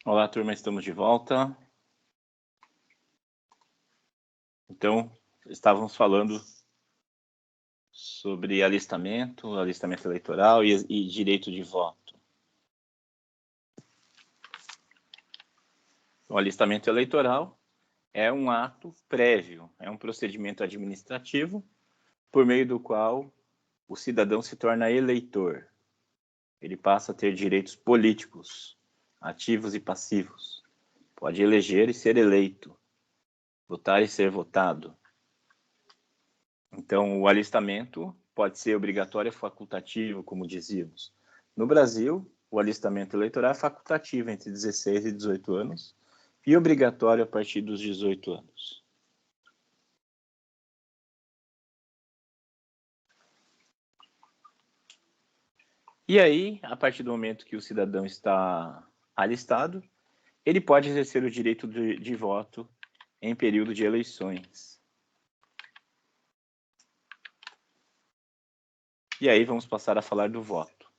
Olá, turma, estamos de volta. Então, estávamos falando sobre alistamento eleitoral e direito de voto. O alistamento eleitoral é um ato prévio, é um procedimento administrativo por meio do qual o cidadão se torna eleitor. Ele passa a ter direitos políticos, ativos e passivos. Pode eleger e ser eleito, votar e ser votado. Então, o alistamento pode ser obrigatório ou facultativo, como dizíamos. No Brasil, o alistamento eleitoral é facultativo entre 16 e 18 anos e obrigatório a partir dos 18 anos. E aí, a partir do momento que o cidadão está alistado, ele pode exercer o direito de voto em período de eleições. E aí vamos passar a falar do voto.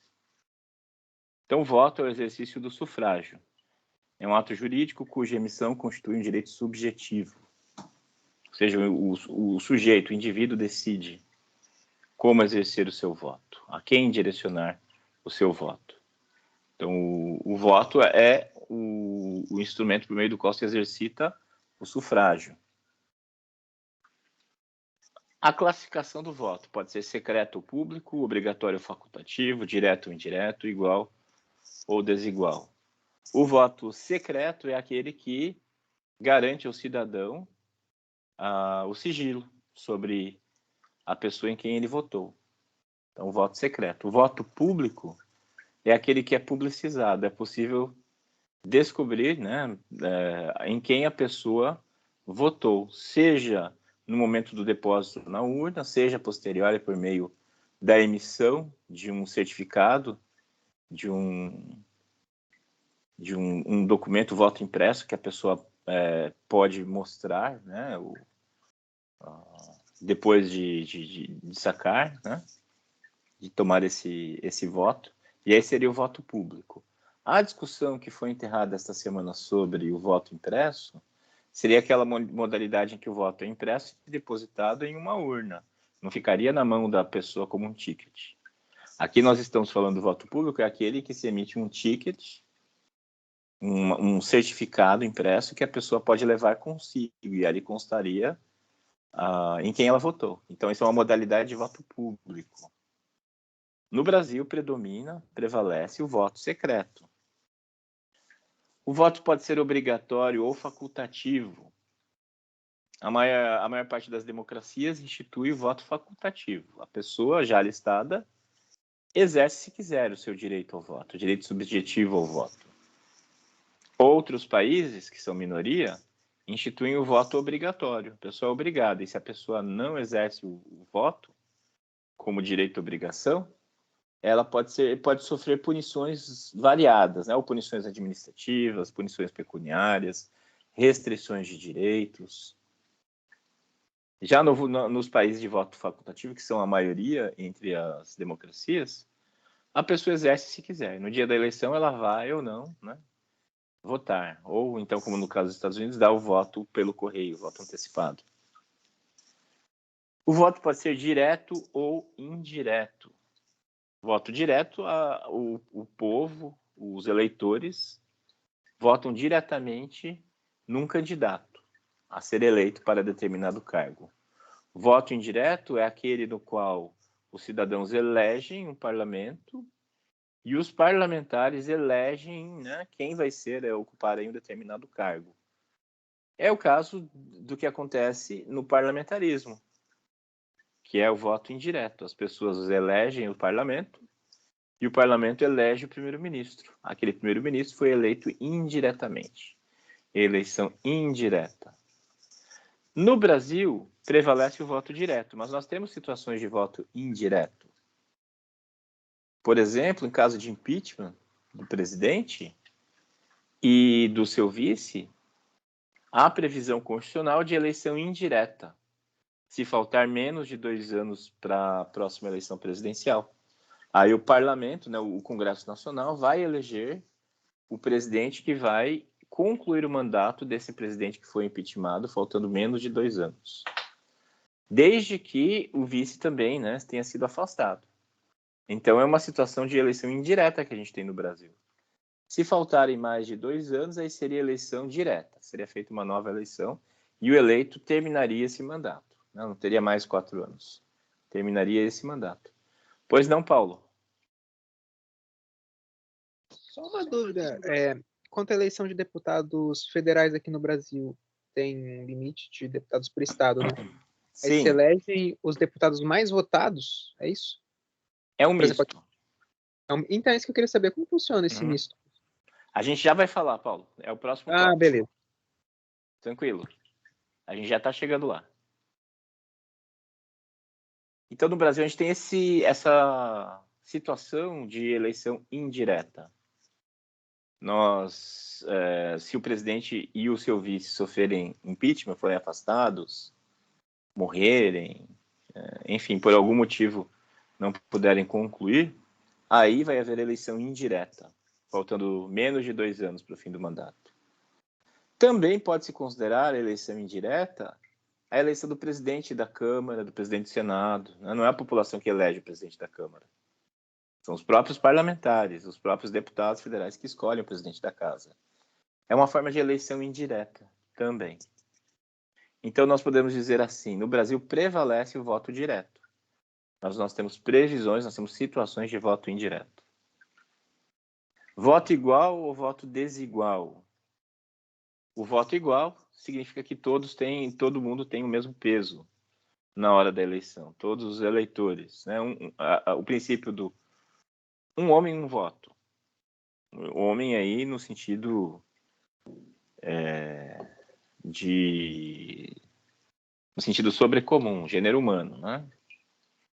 Então, o voto é o exercício do sufrágio. É um ato jurídico cuja emissão constitui um direito subjetivo. Ou seja, o sujeito, o indivíduo decide como exercer o seu voto, a quem direcionar o seu voto. Então, o voto é o instrumento por meio do qual se exercita o sufrágio. A classificação do voto pode ser secreto ou público, obrigatório ou facultativo, direto ou indireto, igual ou desigual. O voto secreto é aquele que garante ao cidadão o sigilo sobre a pessoa em quem ele votou. Então, o voto secreto. O voto público é aquele que é publicizado. É possível descobrir, né, em quem a pessoa votou, seja no momento do depósito na urna, seja posterior por meio da emissão de um certificado, de um documento voto impresso que a pessoa pode mostrar, né, depois de sacar, né, de tomar esse voto, e aí seria o voto público. A discussão que foi enterrada esta semana sobre o voto impresso seria aquela modalidade em que o voto é impresso e depositado em uma urna, não ficaria na mão da pessoa como um ticket. Aqui nós estamos falando do voto público, é aquele que se emite um ticket, um certificado impresso que a pessoa pode levar consigo, e ali constaria em quem ela votou. Então, isso é uma modalidade de voto público. No Brasil, prevalece o voto secreto. O voto pode ser obrigatório ou facultativo. A maior parte das democracias institui o voto facultativo. A pessoa já alistada exerce, se quiser, o seu direito ao voto, o direito subjetivo ao voto. Outros países, que são minoria, instituem o voto obrigatório. A pessoa é obrigada. E se a pessoa não exerce o voto como direito e obrigação, ela pode sofrer punições variadas, né? Ou punições administrativas, punições pecuniárias, restrições de direitos. Já nos países de voto facultativo, que são a maioria entre as democracias, a pessoa exerce se quiser. No dia da eleição, ela vai ou não, né, votar. Ou então, como no caso dos Estados Unidos, dá o voto pelo correio, voto antecipado. O voto pode ser direto ou indireto. Voto direto, o povo, os eleitores, votam diretamente num candidato a ser eleito para determinado cargo. Voto indireto é aquele no qual os cidadãos elegem um parlamento e os parlamentares elegem, né, quem vai ocupar em um determinado cargo. É o caso do que acontece no parlamentarismo, que é o voto indireto. As pessoas elegem o parlamento e o parlamento elege o primeiro-ministro. Aquele primeiro-ministro foi eleito indiretamente. Eleição indireta. No Brasil, prevalece o voto direto, mas nós temos situações de voto indireto. Por exemplo, em caso de impeachment do presidente e do seu vice, há previsão constitucional de eleição indireta, se faltar menos de 2 anos para a próxima eleição presidencial. Aí o parlamento, né, o Congresso Nacional, vai eleger o presidente que vai concluir o mandato desse presidente que foi impeachmentado, faltando menos de 2 anos. Desde que o vice também, né, tenha sido afastado. Então, é uma situação de eleição indireta que a gente tem no Brasil. Se faltarem mais de 2 anos, aí seria eleição direta. Seria feita uma nova eleição e o eleito terminaria esse mandato. Não teria mais 4 anos. Terminaria esse mandato. Pois não, Paulo? Só uma dúvida. Quanto à eleição de deputados federais aqui no Brasil, tem um limite de deputados por estado, né? Aí se Sim, elegem os deputados mais votados, é isso? é um Por exemplo, misto. então é isso que eu queria saber. Como funciona esse Uhum. misto? A gente já vai falar, Paulo. É o próximo Ah, tópico. beleza. Tranquilo. A gente já está chegando lá. Então, no Brasil, a gente tem essa situação de eleição indireta. Se o presidente e o seu vice sofrerem impeachment, forem afastados, morrerem, enfim, por algum motivo não puderem concluir, aí vai haver eleição indireta, faltando menos de 2 anos para o fim do mandato. Também pode-se considerar a eleição indireta a eleição do presidente da Câmara, do presidente do Senado. Né? Não é a população que elege o presidente da Câmara. São os próprios parlamentares, os próprios deputados federais que escolhem o presidente da Casa. É uma forma de eleição indireta também. Então, nós podemos dizer assim, no Brasil prevalece o voto direto. Mas nós temos previsões, nós temos situações de voto indireto. Voto igual ou voto desigual? O voto igual significa que todo mundo tem o mesmo peso na hora da eleição, todos os eleitores. Né? O princípio do um homem, um voto. O homem aí no sentido no sentido sobrecomum, gênero humano, né?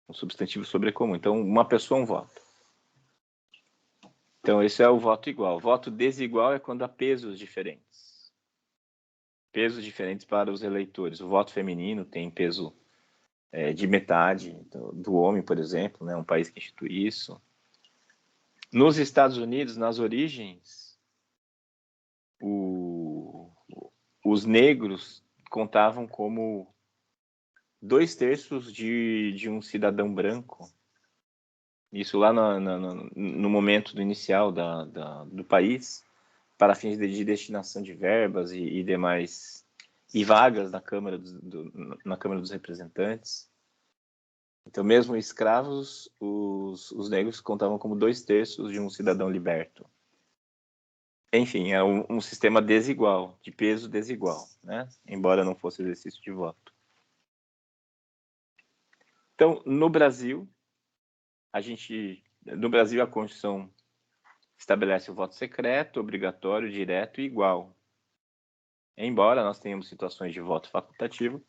Um substantivo sobrecomum. Então, uma pessoa, um voto. Então, esse é o voto igual. Voto desigual é quando há pesos diferentes. Pesos diferentes para os eleitores. O voto feminino tem peso de metade do homem, por exemplo, né? Um país que institui isso. Nos Estados Unidos, nas origens, os negros contavam como 2/3 de um cidadão branco. Isso lá no momento do inicial do país, para fins de destinação de verbas e demais e vagas na na Câmara dos Representantes. Então, mesmo escravos, os negros contavam como 2/3 de um cidadão liberto. Enfim, é um sistema desigual, de peso desigual, né? Embora não fosse exercício de voto. Então, no Brasil, a Constituição estabelece o voto secreto, obrigatório, direto e igual. Embora nós tenhamos situações de voto facultativo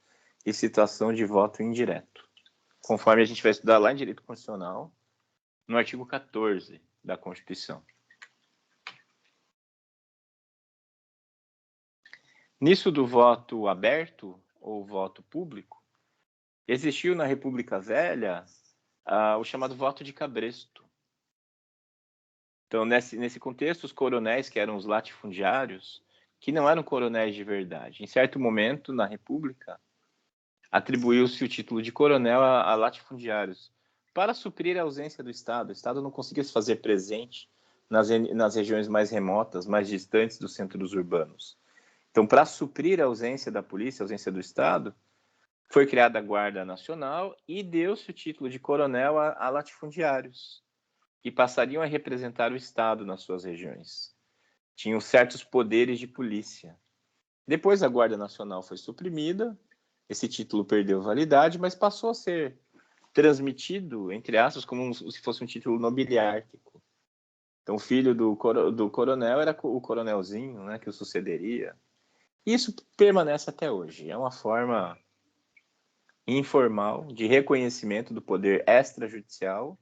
e situação de voto indireto. Conforme a gente vai estudar lá em Direito Constitucional, no artigo 14 da Constituição. Nisso do voto aberto ou voto público, existiu na República Velha o chamado voto de cabresto. Então, nesse contexto, os coronéis, que eram os latifundiários, que não eram coronéis de verdade, em certo momento, na República, atribuiu-se o título de coronel a latifundiários, para suprir a ausência do Estado. O Estado não conseguia se fazer presente nas regiões mais remotas, mais distantes dos centros urbanos. Então, para suprir a ausência da polícia, a ausência do Estado, foi criada a Guarda Nacional e deu-se o título de coronel a latifundiários, que passariam a representar o Estado nas suas regiões. Tinham certos poderes de polícia. Depois a Guarda Nacional foi suprimida, esse título perdeu validade, mas passou a ser transmitido, entre aspas, como se fosse um título nobiliárquico. Então, o filho do coronel era o coronelzinho, né, que o sucederia. Isso permanece até hoje. É uma forma informal de reconhecimento do poder extrajudicial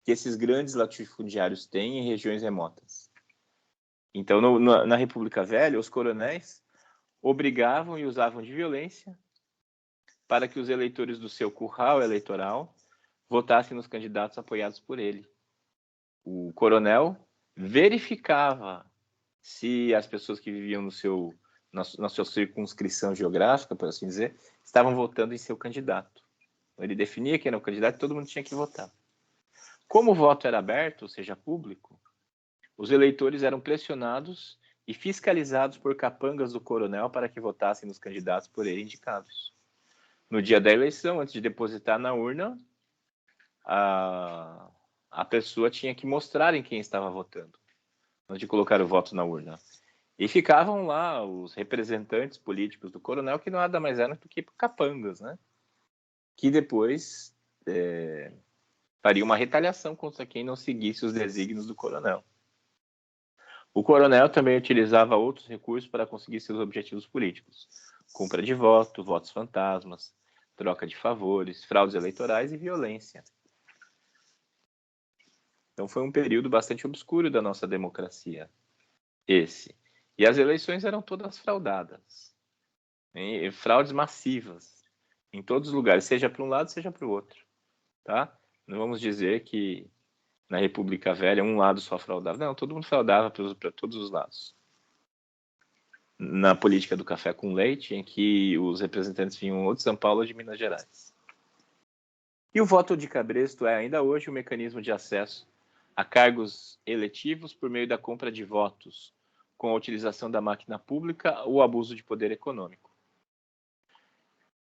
que esses grandes latifundiários têm em regiões remotas. Então, na República Velha, os coronéis obrigavam e usavam de violência para que os eleitores do seu curral eleitoral votassem nos candidatos apoiados por ele. O coronel verificava se as pessoas que viviam na sua circunscrição geográfica, por assim dizer, estavam votando em seu candidato. Ele definia quem era o candidato e todo mundo tinha que votar. Como o voto era aberto, ou seja, público, os eleitores eram pressionados e fiscalizados por capangas do coronel para que votassem nos candidatos por ele indicados. No dia da eleição, antes de depositar na urna, a pessoa tinha que mostrar em quem estava votando, antes de colocar o voto na urna. E ficavam lá os representantes políticos do coronel, que nada mais eram do que capangas, né? Que depois faria uma retaliação contra quem não seguisse os desígnios do coronel. O coronel também utilizava outros recursos para conseguir seus objetivos políticos: compra de voto, votos fantasmas, troca de favores, fraudes eleitorais e violência. Então foi um período bastante obscuro da nossa democracia, esse. E as eleições eram todas fraudadas, hein? Fraudes massivas, em todos os lugares, seja para um lado, seja para o outro. Tá? Não vamos dizer que na República Velha um lado só fraudava. Não, todo mundo fraudava para todos os lados. Na política do café com leite, em que os representantes vinham ou de São Paulo ou de Minas Gerais. E o voto de cabresto é ainda hoje o mecanismo de acesso a cargos eletivos por meio da compra de votos, com a utilização da máquina pública ou abuso de poder econômico.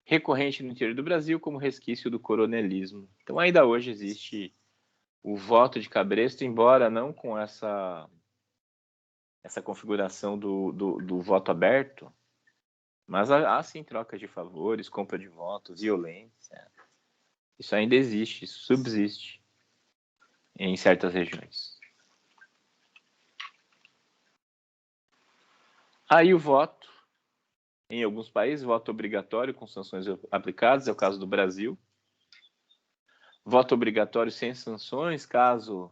Recorrente no interior do Brasil como resquício do coronelismo. Então ainda hoje existe o voto de cabresto, embora não com essa configuração do voto aberto, mas há sim troca de favores, compra de votos, violência. Isso ainda existe, isso subsiste em certas regiões. Aí o voto, em alguns países, voto obrigatório com sanções aplicadas, é o caso do Brasil. Voto obrigatório sem sanções, caso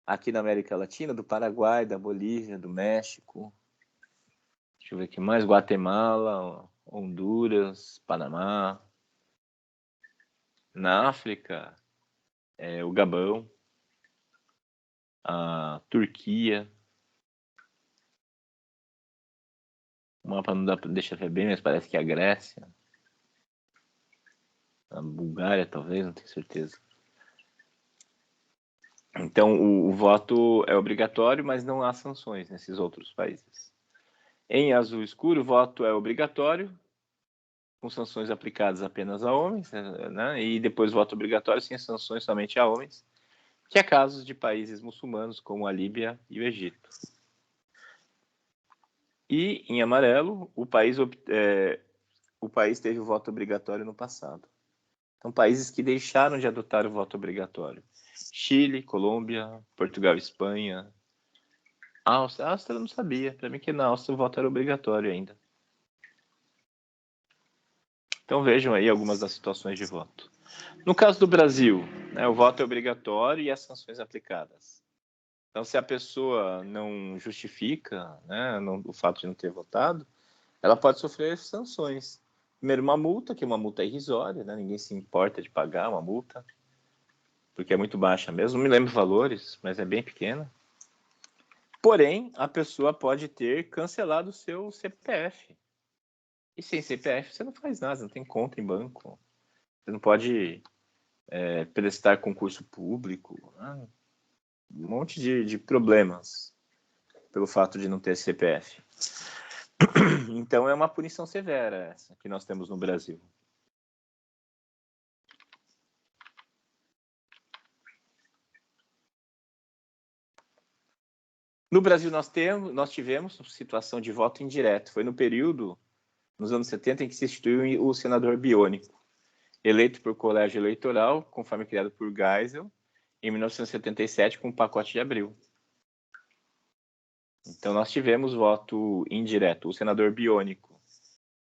aqui na América Latina, do Paraguai, da Bolívia, do México. Deixa eu ver aqui mais, Guatemala, Honduras, Panamá. Na África, o Gabão, a Turquia. O mapa não dá para deixar ver bem, mas parece que é a Grécia. A Bulgária, talvez, não tenho certeza. Então, o voto é obrigatório, mas não há sanções nesses outros países. Em azul escuro, o voto é obrigatório, com sanções aplicadas apenas a homens, né? E depois voto obrigatório sem sanções somente a homens, que é casos de países muçulmanos como a Líbia e o Egito. E, em amarelo, o país teve o voto obrigatório no passado. Então, países que deixaram de adotar o voto obrigatório: Chile, Colômbia, Portugal, Espanha, Áustria. A Áustria eu não sabia. Para mim que na Áustria o voto era obrigatório ainda. Então vejam aí algumas das situações de voto. No caso do Brasil, né, o voto é obrigatório e as sanções aplicadas. Então, se a pessoa não justifica, né, o fato de não ter votado, ela pode sofrer sanções. Primeiro, uma multa, que é uma multa irrisória, né? Ninguém se importa de pagar uma multa, porque é muito baixa mesmo. Não me lembro valores, mas é bem pequena. Porém, a pessoa pode ter cancelado o seu CPF. E sem CPF você não faz nada, não tem conta em banco. Você não pode prestar concurso público. Né? Um monte de problemas pelo fato de não ter CPF. Então é uma punição severa essa que nós temos no Brasil. No Brasil nós tivemos situação de voto indireto. Foi no período, nos anos 70, em que se instituiu o senador biônico, eleito por colégio eleitoral, conforme criado por Geisel, em 1977, com o pacote de Abril. Então nós tivemos voto indireto, o senador biônico.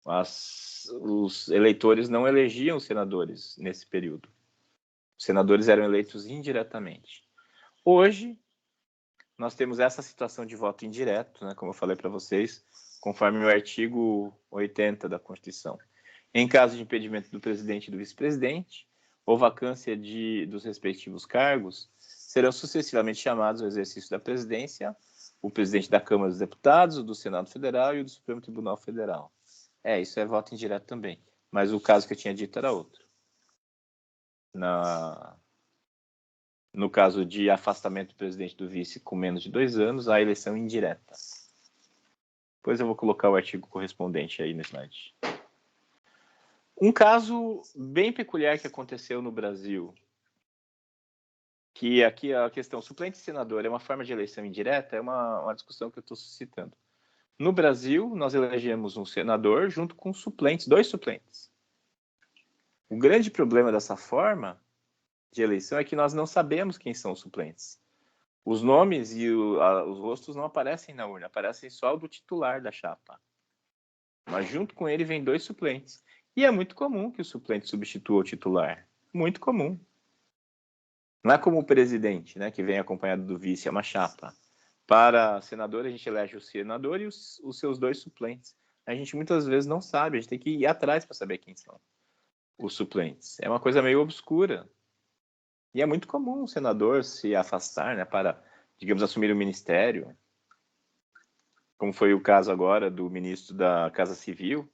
Os eleitores não elegiam os senadores nesse período. Os senadores eram eleitos indiretamente. Hoje, nós temos essa situação de voto indireto, né, como eu falei para vocês, conforme o artigo 80 da Constituição. Em caso de impedimento do presidente e do vice-presidente, ou vacância dos respectivos cargos, serão sucessivamente chamados ao exercício da presidência o presidente da Câmara dos Deputados, o do Senado Federal e o do Supremo Tribunal Federal. Isso é voto indireto também. Mas o caso que eu tinha dito era outro. No caso de afastamento do presidente do vice com menos de 2 anos, a eleição indireta. Depois eu vou colocar o artigo correspondente aí no slide. Um caso bem peculiar que aconteceu no Brasil, que aqui a questão suplente e senador é uma forma de eleição indireta, é uma discussão que eu estou suscitando. No Brasil, nós elegemos um senador junto com suplentes, 2 suplentes. O grande problema dessa forma de eleição é que nós não sabemos quem são os suplentes. Os nomes e os rostos não aparecem na urna, aparecem só do titular da chapa. Mas junto com ele vem 2 suplentes. E é muito comum que o suplente substitua o titular. Muito comum. Não é como o presidente, né, que vem acompanhado do vice, é uma chapa. Para senador, a gente elege o senador e os seus 2 suplentes. A gente muitas vezes não sabe, a gente tem que ir atrás para saber quem são os suplentes. É uma coisa meio obscura. E é muito comum o senador se afastar, né, para, digamos, assumir o ministério, como foi o caso agora do ministro da Casa Civil,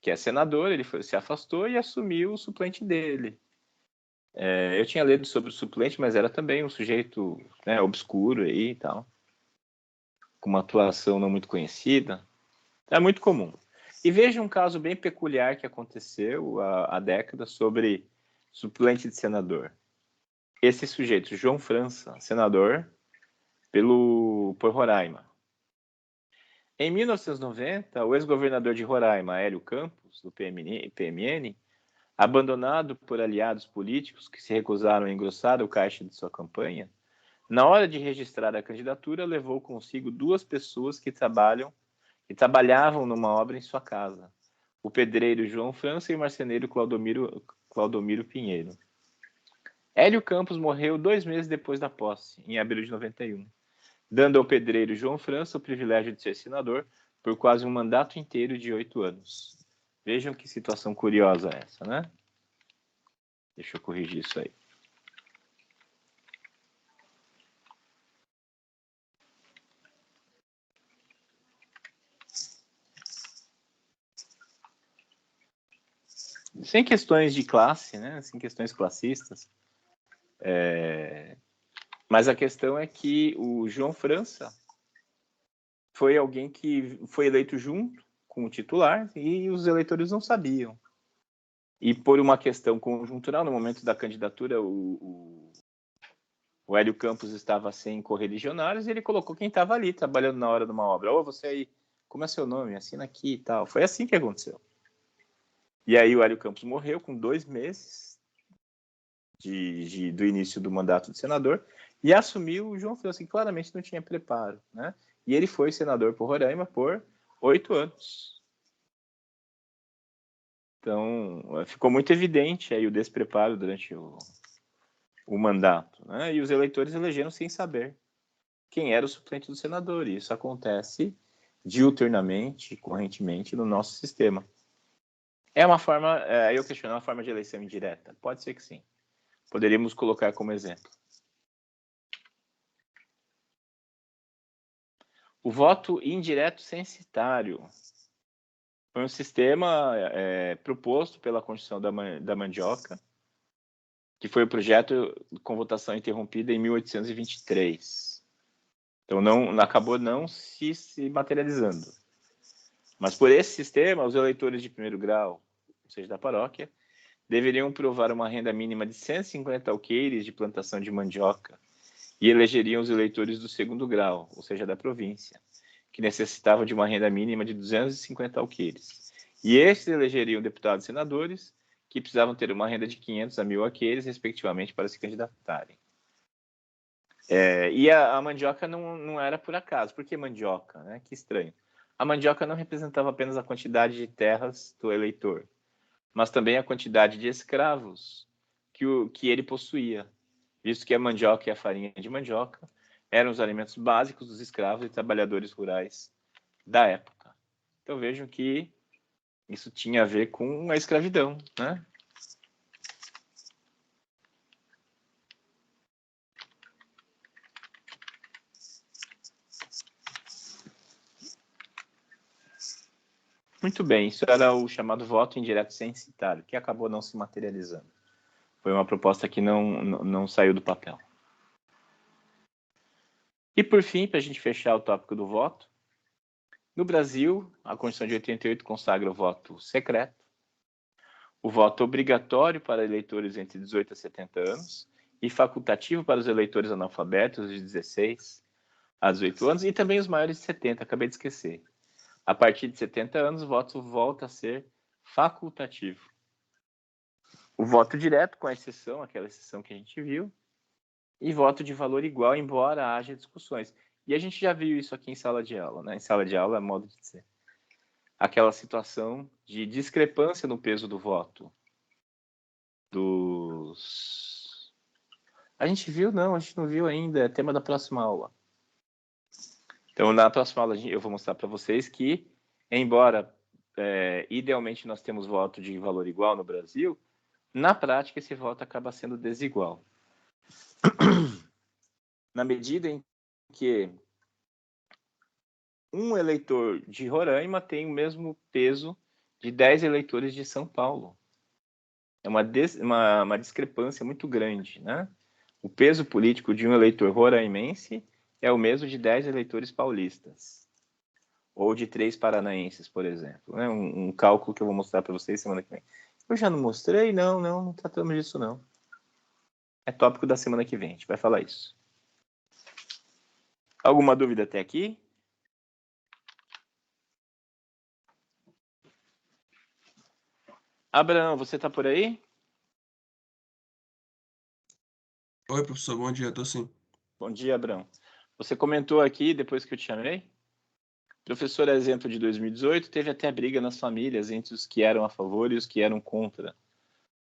que é senador, ele se afastou e assumiu o suplente dele. Eu tinha lido sobre o suplente, mas era também um sujeito, né, obscuro aí e tal, com uma atuação não muito conhecida. É muito comum. E veja um caso bem peculiar que aconteceu há décadas sobre suplente de senador. Esse sujeito, João França, senador por Roraima. Em 1990, o ex-governador de Roraima, Hélio Campos, do PMN, abandonado por aliados políticos que se recusaram a engrossar o caixa de sua campanha, na hora de registrar a candidatura, levou consigo 2 pessoas que trabalhavam numa obra em sua casa, o pedreiro João França e o marceneiro Claudomiro Pinheiro. Hélio Campos morreu 2 meses depois da posse, em abril de 91, dando ao pedreiro João França o privilégio de ser senador por quase um mandato inteiro de 8 anos. Vejam que situação curiosa essa, né? Deixa eu corrigir isso aí. Sem questões de classe, né? Sem questões classistas. Mas a questão é que o João França foi alguém que foi eleito junto com o titular e os eleitores não sabiam. E por uma questão conjuntural, no momento da candidatura, o Hélio Campos estava sem correligionários e ele colocou quem estava ali, trabalhando na hora de uma obra. Ô, você aí, como é seu nome? Assina aqui e tal. Foi assim que aconteceu. E aí o Hélio Campos morreu com 2 meses do início do mandato de senador e assumiu o João França, que claramente não tinha preparo, né? E ele foi senador por Roraima por 8 anos. Então, ficou muito evidente aí o despreparo durante o mandato, né? E os eleitores elegeram sem saber quem era o suplente do senador. E isso acontece diuturnamente, correntemente no nosso sistema. É uma forma, eu questiono, uma forma de eleição indireta? Pode ser que sim. Poderíamos colocar como exemplo. O voto indireto censitário foi um sistema proposto pela Constituição da Mandioca, que foi o projeto com votação interrompida em 1823. Então, acabou não se materializando. Mas por esse sistema, os eleitores de primeiro grau, ou seja, da paróquia, deveriam provar uma renda mínima de 150 alqueires de plantação de mandioca e elegeriam os eleitores do segundo grau, ou seja, da província, que necessitavam de uma renda mínima de 250 alqueires. E estes elegeriam deputados e senadores, que precisavam ter uma renda de 500 a 1.000 alqueires, respectivamente, para se candidatarem. E a mandioca não era por acaso. Por que mandioca? Né? Que estranho. A mandioca não representava apenas a quantidade de terras do eleitor, mas também a quantidade de escravos que ele possuía, visto que a mandioca e a farinha de mandioca eram os alimentos básicos dos escravos e trabalhadores rurais da época. Então vejam que isso tinha a ver com a escravidão, né? Muito bem, isso era o chamado voto indireto censitário, que acabou não se materializando. Foi uma proposta que não saiu do papel. E, por fim, para a gente fechar o tópico do voto, no Brasil, a Constituição de 88 consagra o voto secreto, o voto obrigatório para eleitores entre 18 a 70 anos e facultativo para os eleitores analfabetos de 16 a 18 anos e também os maiores de 70, acabei de esquecer. A partir de 70 anos, o voto volta a ser facultativo. O voto direto, com a exceção, aquela exceção que a gente viu, e voto de valor igual, embora haja discussões. E a gente já viu isso aqui em sala de aula, né? Em sala de aula é modo de dizer. Aquela situação de discrepância no peso do voto. A gente viu? Não, a gente não viu ainda. É tema da próxima aula. Então, na próxima aula, eu vou mostrar para vocês que, embora idealmente nós temos voto de valor igual no Brasil, na prática esse voto acaba sendo desigual. Na medida em que um eleitor de Roraima tem o mesmo peso de 10 eleitores de São Paulo. É uma discrepância muito grande, né? O peso político de um eleitor roraimense é o mesmo de 10 eleitores paulistas. Ou de 3 paranaenses, por exemplo. Né? Um cálculo que eu vou mostrar para vocês semana que vem. Eu já não mostrei? Não tratamos disso, não. É tópico da semana que vem, a gente vai falar isso. Alguma dúvida até aqui? Abraão, você está por aí? Oi, professor, bom dia, tô sim. Bom dia, Abraão. Você comentou aqui, depois que eu te chamei, professor exemplo de 2018, teve até briga nas famílias entre os que eram a favor e os que eram contra,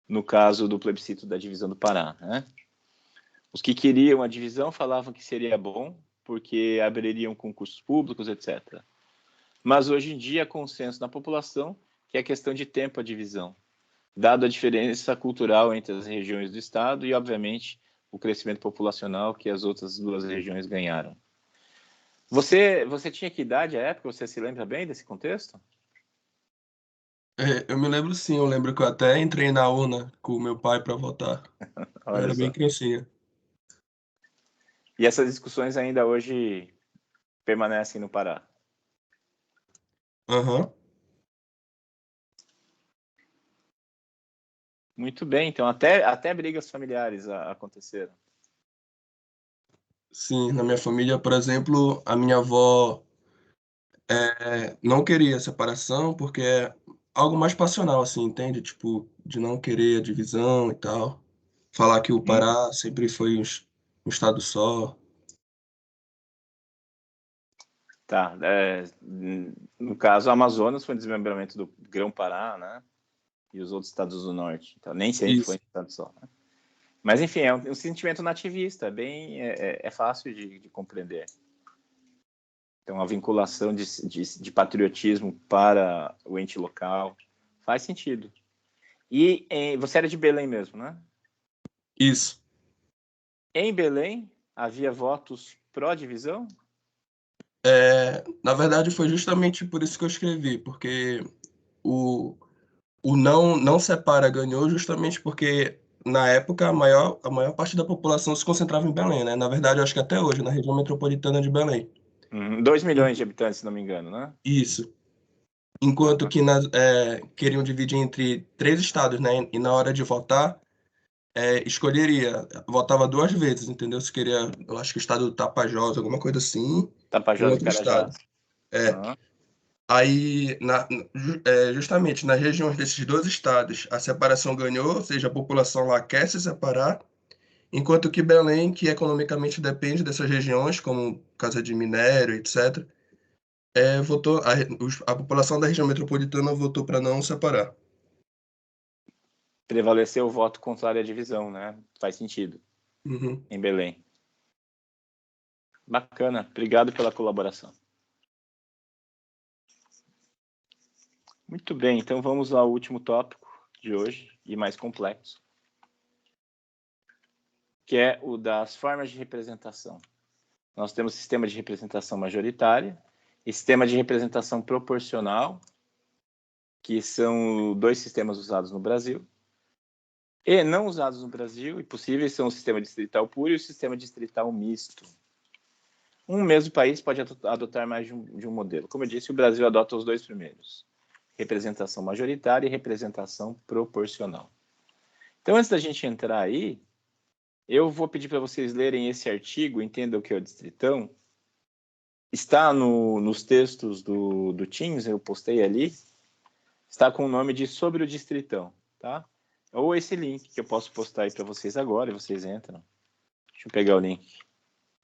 no caso do plebiscito da divisão do Pará, né? Os que queriam a divisão falavam que seria bom, porque abririam concursos públicos, etc. Mas hoje em dia há consenso na população que é questão de tempo a divisão, dado a diferença cultural entre as regiões do estado e, obviamente, o crescimento populacional que as outras duas regiões ganharam. Você tinha que idade à época? Você se lembra bem desse contexto? Eu me lembro sim, eu lembro que eu até entrei na urna com o meu pai para votar. Eu Olha era bem só. criancinha. E essas discussões ainda hoje permanecem no Pará. Aham. Muito bem, então até brigas familiares aconteceram. Sim, na minha família, por exemplo, a minha avó não queria separação porque é algo mais passional, assim, entende? Tipo, de não querer a divisão e tal. Falar que o Pará sempre foi um estado só. Tá. No caso, o Amazonas foi um desmembramento do Grão-Pará, né? E os outros estados do norte. Então, nem sempre foi Isso, um estado só. Né? Mas, enfim, é um sentimento nativista, é fácil de compreender. Então, a vinculação de patriotismo para o ente local faz sentido. E você era de Belém mesmo, né? isso. Em Belém, havia votos pró-divisão? Na verdade, foi justamente por isso que eu escrevi, porque o, o não separa ganhou justamente porque, na época, a maior parte da população se concentrava em Belém, né? Na verdade, eu acho que até hoje, na região metropolitana de Belém. 2 milhões de En- habitantes, se não me engano, né? Isso. Enquanto Uhum. que queriam dividir entre três estados, né? E na hora de votar, votava duas vezes, entendeu? Se queria, eu acho que o estado do Tapajós, alguma coisa assim, um Tapajós e outro Carajás. estado. É. Uhum. Aí, justamente nas regiões desses dois estados, a separação ganhou, ou seja, a população lá quer se separar, enquanto que Belém, que economicamente depende dessas regiões, como casa de minério, etc., a população da região metropolitana votou para não separar. Prevaleceu o voto contrário à divisão, né? Faz sentido, Uhum. em Belém. Bacana, obrigado pela colaboração. Muito bem, então vamos ao último tópico de hoje, e mais complexo, que é o das formas de representação. Nós temos sistema de representação majoritária e sistema de representação proporcional que são 2 sistemas usados no Brasil, e não usados no Brasil, e possíveis, são o sistema distrital puro e o sistema distrital misto. Um mesmo país pode adotar mais de um modelo. Como eu disse, o Brasil adota os 2 primeiros: representação majoritária e representação proporcional. Então, antes da gente entrar aí, eu vou pedir para vocês lerem esse artigo, entendam o que é o distritão. Está nos textos do Teams, eu postei ali, está com o nome de Sobre o Distritão, tá? Ou esse link que eu posso postar aí para vocês agora, e vocês entram. Deixa eu pegar o link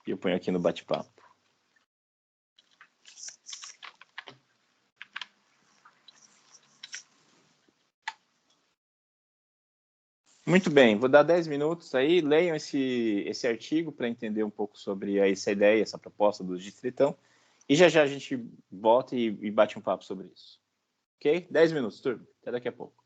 e eu ponho aqui no bate-papo. Muito bem, vou dar 10 minutos aí, leiam esse artigo para entender um pouco sobre essa ideia, essa proposta do distritão, e já a gente volta e bate um papo sobre isso. Ok? 10 minutos, turma. Até daqui a pouco.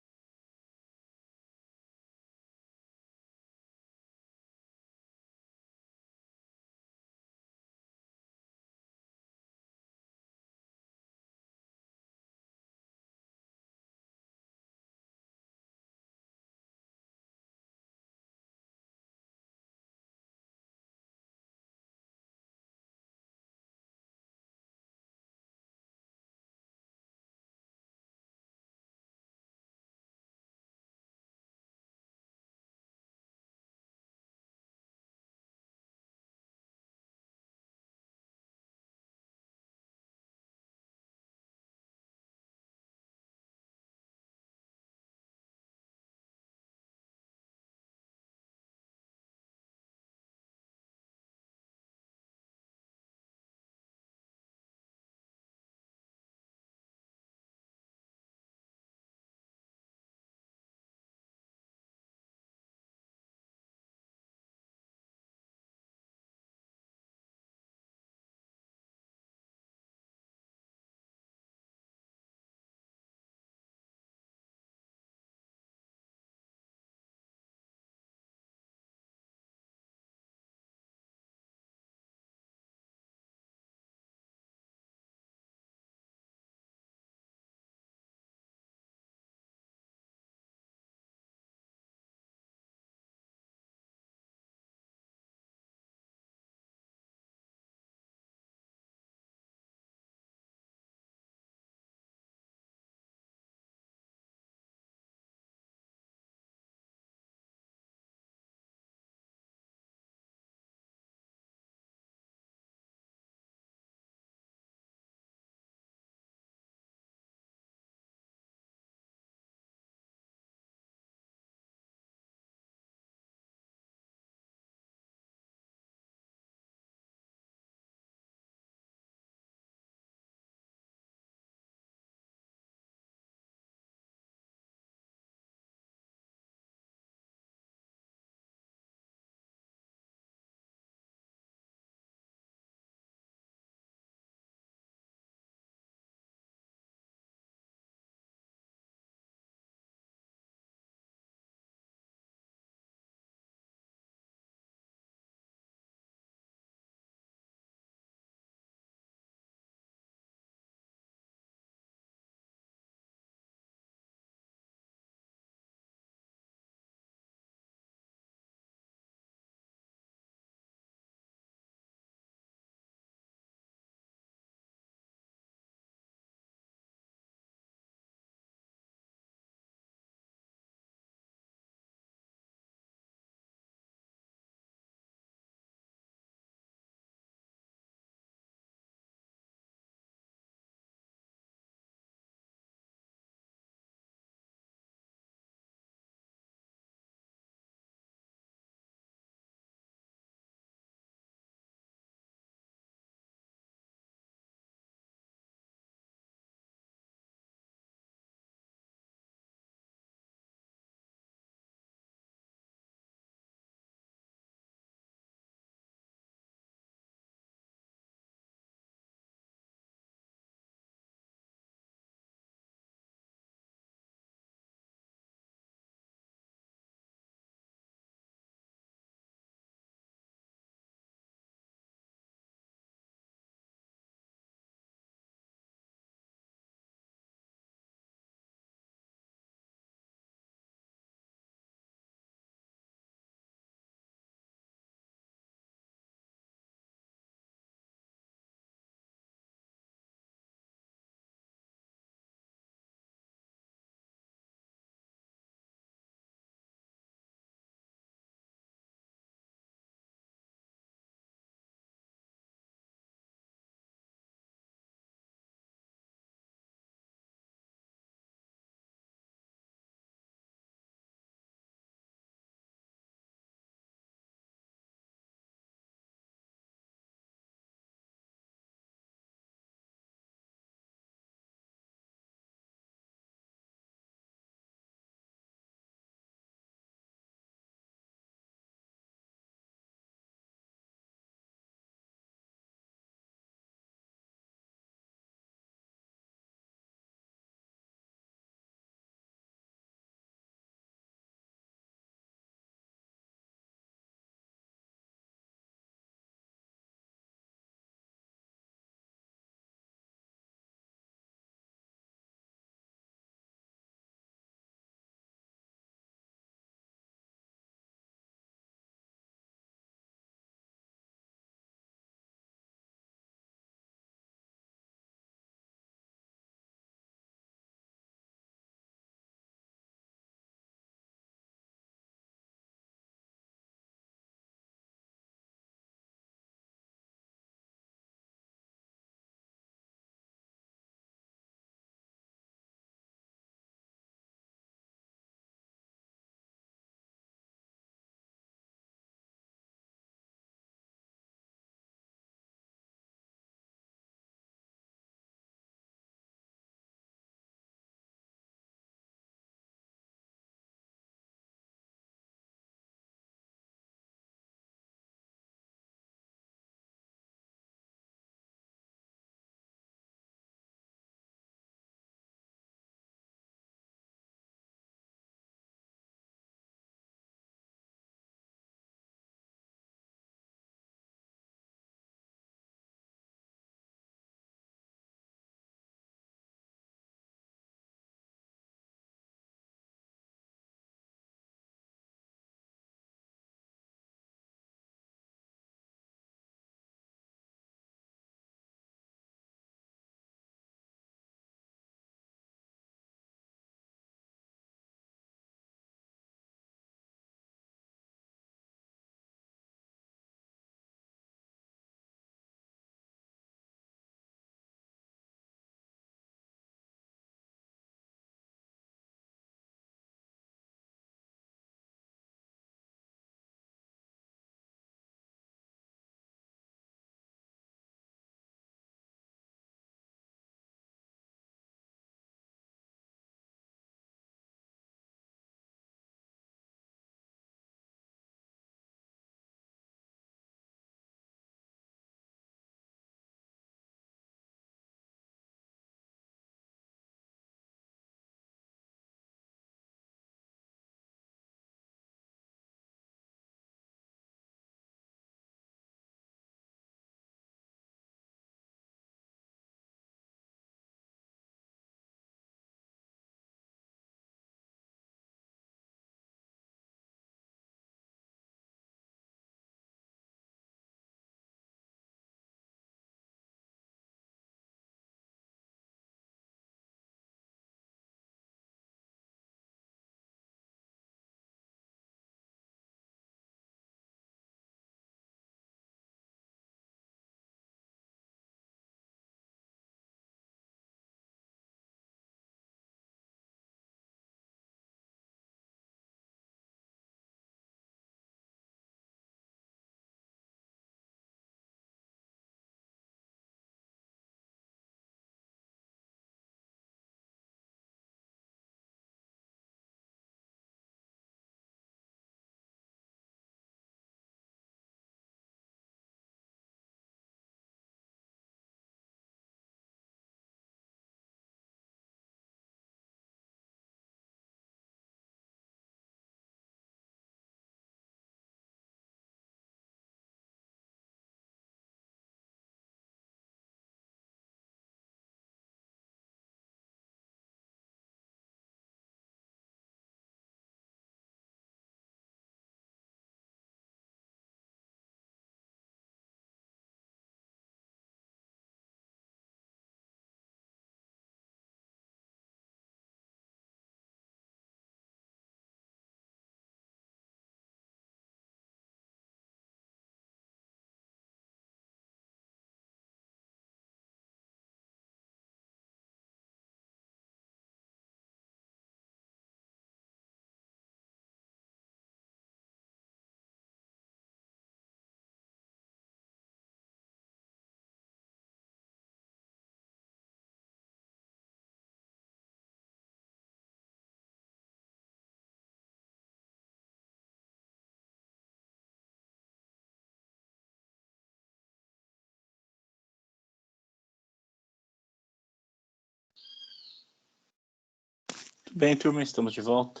Muito bem, turma, estamos de volta.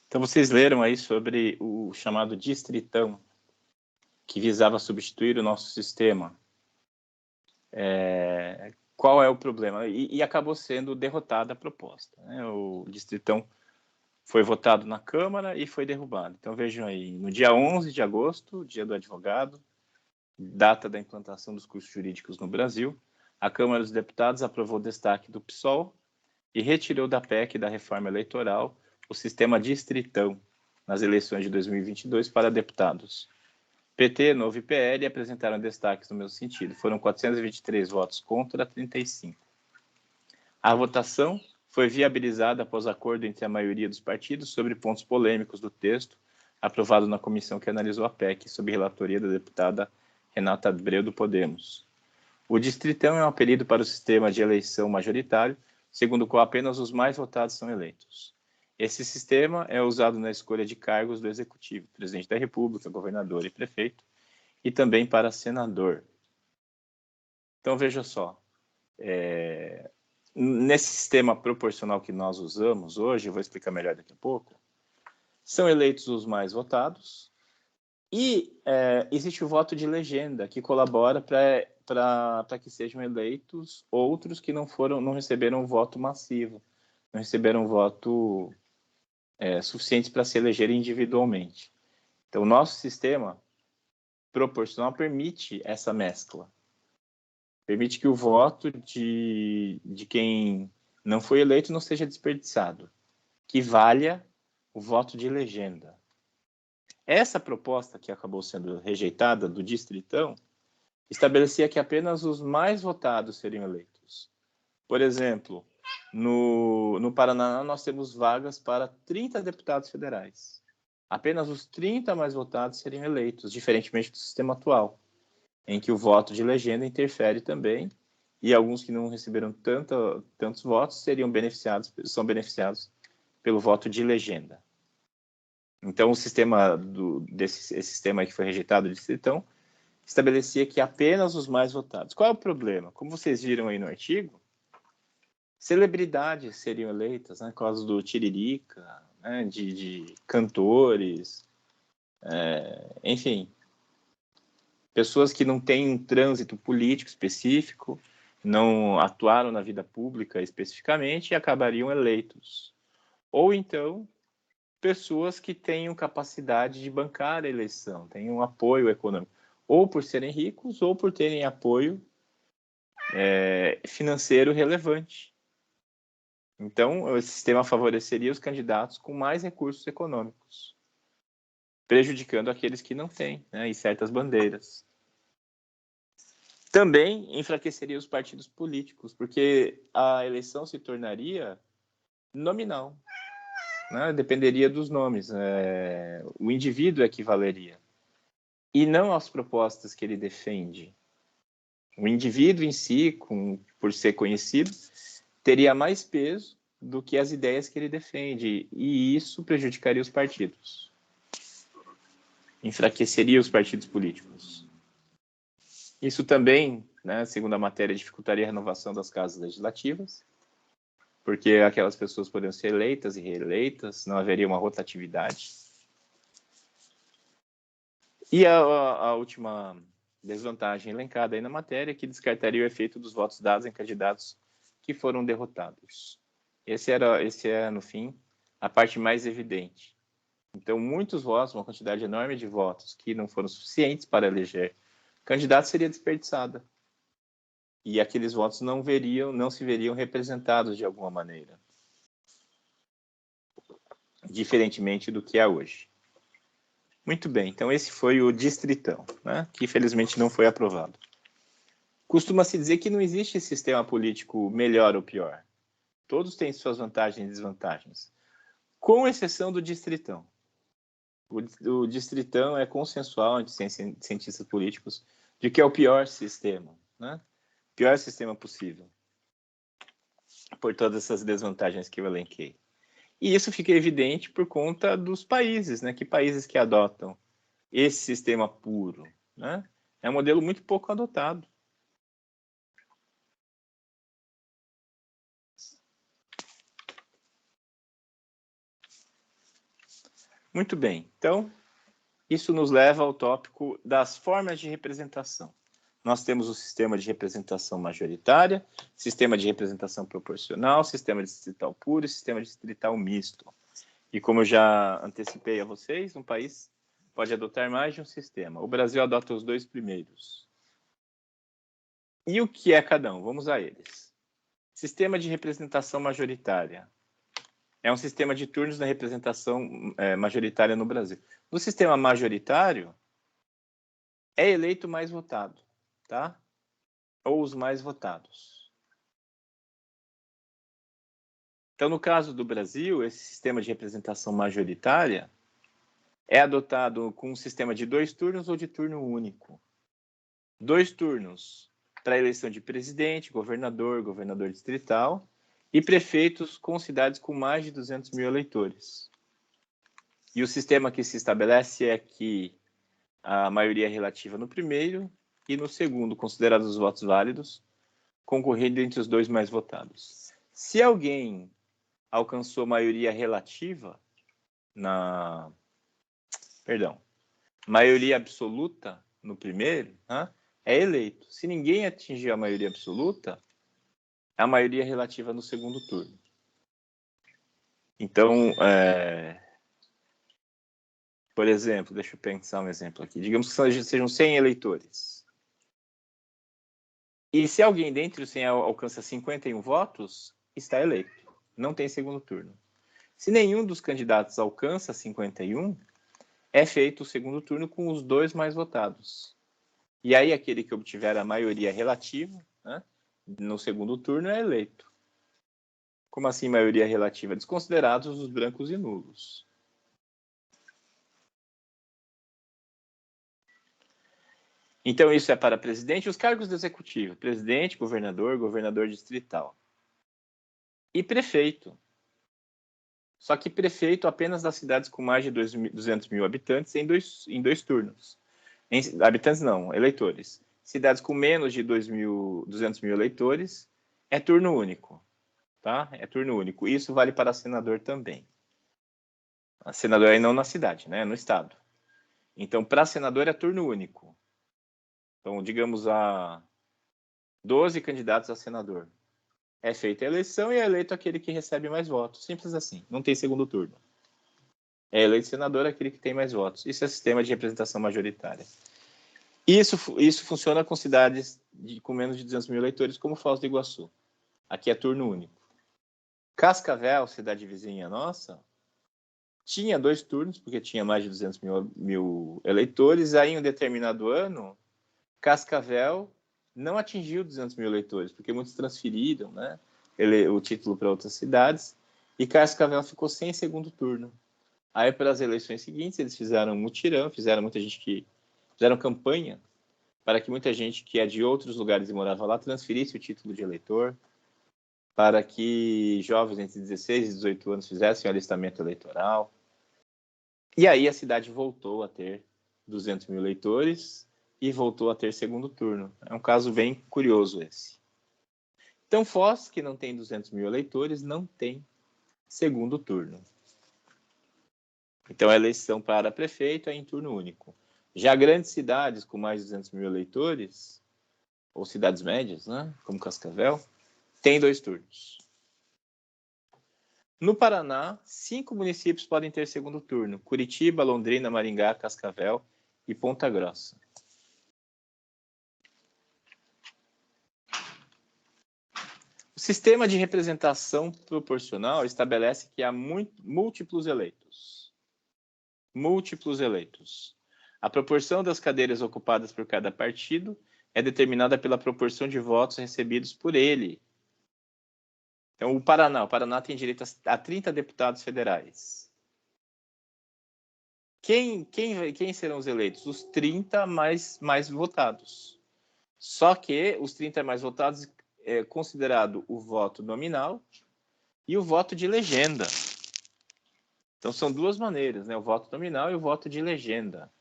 Então, vocês leram aí sobre o chamado Distritão, que visava substituir o nosso sistema. Qual é o problema? E acabou sendo derrotada a proposta, né? O Distritão foi votado na Câmara e foi derrubado. Então, vejam aí, no dia 11 de agosto, dia do advogado, data da implantação dos cursos jurídicos no Brasil, a Câmara dos Deputados aprovou o destaque do PSOL e retirou da PEC da reforma eleitoral o sistema distritão nas eleições de 2022 para deputados. PT, Novo e PL apresentaram destaques no mesmo sentido. Foram 423 votos contra 35. A votação foi viabilizada após acordo entre a maioria dos partidos sobre pontos polêmicos do texto aprovado na comissão que analisou a PEC, sob relatoria da deputada Renata Abreu, do Podemos. O distritão é um apelido para o sistema de eleição majoritário, segundo o qual apenas os mais votados são eleitos. Esse sistema é usado na escolha de cargos do Executivo, presidente da República, governador e prefeito, e também para senador. Então, veja só, nesse sistema proporcional que nós usamos hoje, eu vou explicar melhor daqui a pouco, são eleitos os mais votados e existe o voto de legenda, que colabora para que sejam eleitos outros que não receberam voto massivo, não receberam voto suficientes para se eleger individualmente. Então, o nosso sistema proporcional permite essa mescla. Permite que o voto de quem não foi eleito não seja desperdiçado, que valha o voto de legenda. Essa proposta que acabou sendo rejeitada do Distritão estabelecia que apenas os mais votados seriam eleitos. Por exemplo, no Paraná nós temos vagas para 30 deputados federais. Apenas os 30 mais votados seriam eleitos, diferentemente do sistema atual, em que o voto de legenda interfere também, e alguns que não receberam tantos votos são beneficiados pelo voto de legenda. Então, o sistema esse sistema que foi rejeitado do Distritão estabelecia que apenas os mais votados. Qual é o problema? Como vocês viram aí no artigo, celebridades seriam eleitas, né, por causa do Tiririca, né, de cantores, enfim, pessoas que não têm um trânsito político específico, não atuaram na vida pública especificamente e acabariam eleitos. Ou então, pessoas que tenham capacidade de bancar a eleição, tenham apoio econômico, ou por serem ricos, ou por terem apoio financeiro relevante. Então, o sistema favoreceria os candidatos com mais recursos econômicos, prejudicando aqueles que não têm, né, e certas bandeiras. Também enfraqueceria os partidos políticos, porque a eleição se tornaria nominal, né? Dependeria dos nomes. O indivíduo equivaleria, e não às propostas que ele defende. O indivíduo em si, por ser conhecido, teria mais peso do que as ideias que ele defende, e isso prejudicaria os partidos. Enfraqueceria os partidos políticos. Isso também, né, segundo a matéria, dificultaria a renovação das casas legislativas, porque aquelas pessoas poderiam ser eleitas e reeleitas, não haveria uma rotatividade. E a última desvantagem elencada aí na matéria é que descartaria o efeito dos votos dados em candidatos que foram derrotados. Esse é, no fim, a parte mais evidente. Então, muitos votos, uma quantidade enorme de votos que não foram suficientes para eleger candidato seria desperdiçada. E aqueles votos não se veriam representados de alguma maneira. Diferentemente do que é hoje. Muito bem, então esse foi o Distritão, né, que infelizmente não foi aprovado. Costuma-se dizer que não existe sistema político melhor ou pior. Todos têm suas vantagens e desvantagens, com exceção do Distritão. O Distritão é consensual entre cientistas políticos de que é o pior sistema, né? Pior sistema possível, por todas essas desvantagens que eu elenquei. E isso fica evidente por conta dos países, né? Que países que adotam esse sistema puro, né? É um modelo muito pouco adotado. Muito bem. Então, isso nos leva ao tópico das formas de representação. Nós temos o sistema de representação majoritária, sistema de representação proporcional, sistema distrital puro e sistema distrital misto. E como eu já antecipei a vocês, um país pode adotar mais de um sistema. O Brasil adota os dois primeiros. E o que é cada um? Vamos a eles. Sistema de representação majoritária. É um sistema de turnos da representação majoritária no Brasil. No sistema majoritário, é eleito o mais votado, tá? Ou os mais votados. Então, no caso do Brasil, esse sistema de representação majoritária é adotado com um sistema de 2 turnos ou de turno único. 2 turnos para a eleição de presidente, governador, governador distrital e prefeitos com cidades com mais de 200 mil eleitores. E o sistema que se estabelece é que a maioria é relativa no primeiro e no segundo, considerados os votos válidos, concorrendo entre os 2 mais votados. Se alguém alcançou maioria relativa maioria absoluta no primeiro, é eleito. Se ninguém atingir a maioria absoluta, a maioria relativa no segundo turno. Então, por exemplo, deixa eu pensar um exemplo aqui. Digamos que sejam 100 eleitores. E se alguém dentre os 100 alcança 51 votos, está eleito. Não tem segundo turno. Se nenhum dos candidatos alcança 51, é feito o segundo turno com os 2 mais votados. E aí aquele que obtiver a maioria relativa, no segundo turno, é eleito. Como assim maioria relativa? Desconsiderados os brancos e nulos. Então, isso é para presidente e os cargos do executivo. Presidente, governador, governador distrital. E prefeito. Só que prefeito apenas das cidades com mais de 200 mil habitantes em dois turnos. Habitantes não, eleitores. Cidades com menos de 200 mil eleitores, é turno único. Tá? É turno único. Isso vale para senador também. A senador aí não na cidade, né? No estado. Então, para senador é turno único. Então, digamos, há 12 candidatos a senador. É feita a eleição e é eleito aquele que recebe mais votos. Simples assim. Não tem segundo turno. É eleito senador aquele que tem mais votos. Isso é sistema de representação majoritária. Isso funciona com cidades com menos de 200 mil eleitores, como Foz do Iguaçu. Aqui é turno único. Cascavel, cidade vizinha nossa, tinha 2 turnos, porque tinha mais de 200 mil eleitores. Aí, em um determinado ano, Cascavel não atingiu 200 mil eleitores, porque muitos transferiram, né, o título para outras cidades, e Cascavel ficou sem segundo turno. Aí, para as eleições seguintes, eles fizeram mutirão, fizeram campanha para que muita gente que é de outros lugares e morava lá transferisse o título de eleitor, para que jovens entre 16 e 18 anos fizessem o alistamento eleitoral. E aí a cidade voltou a ter 200 mil eleitores e voltou a ter segundo turno. É um caso bem curioso esse. Então, Foz, que não tem 200 mil eleitores, não tem segundo turno. Então, a eleição para prefeito é em turno único. Já grandes cidades com mais de 200 mil eleitores, ou cidades médias, né, como Cascavel, tem 2 turnos. No Paraná, 5 municípios podem ter segundo turno: Curitiba, Londrina, Maringá, Cascavel e Ponta Grossa. O sistema de representação proporcional estabelece que há múltiplos eleitos. Múltiplos eleitos. A proporção das cadeiras ocupadas por cada partido é determinada pela proporção de votos recebidos por ele. Então, o Paraná tem direito a 30 deputados federais. Quem serão os eleitos? Os 30 mais votados. Só que os 30 mais votados é considerado o voto nominal e o voto de legenda. Então, são 2 maneiras, né? O voto nominal e o voto de legenda.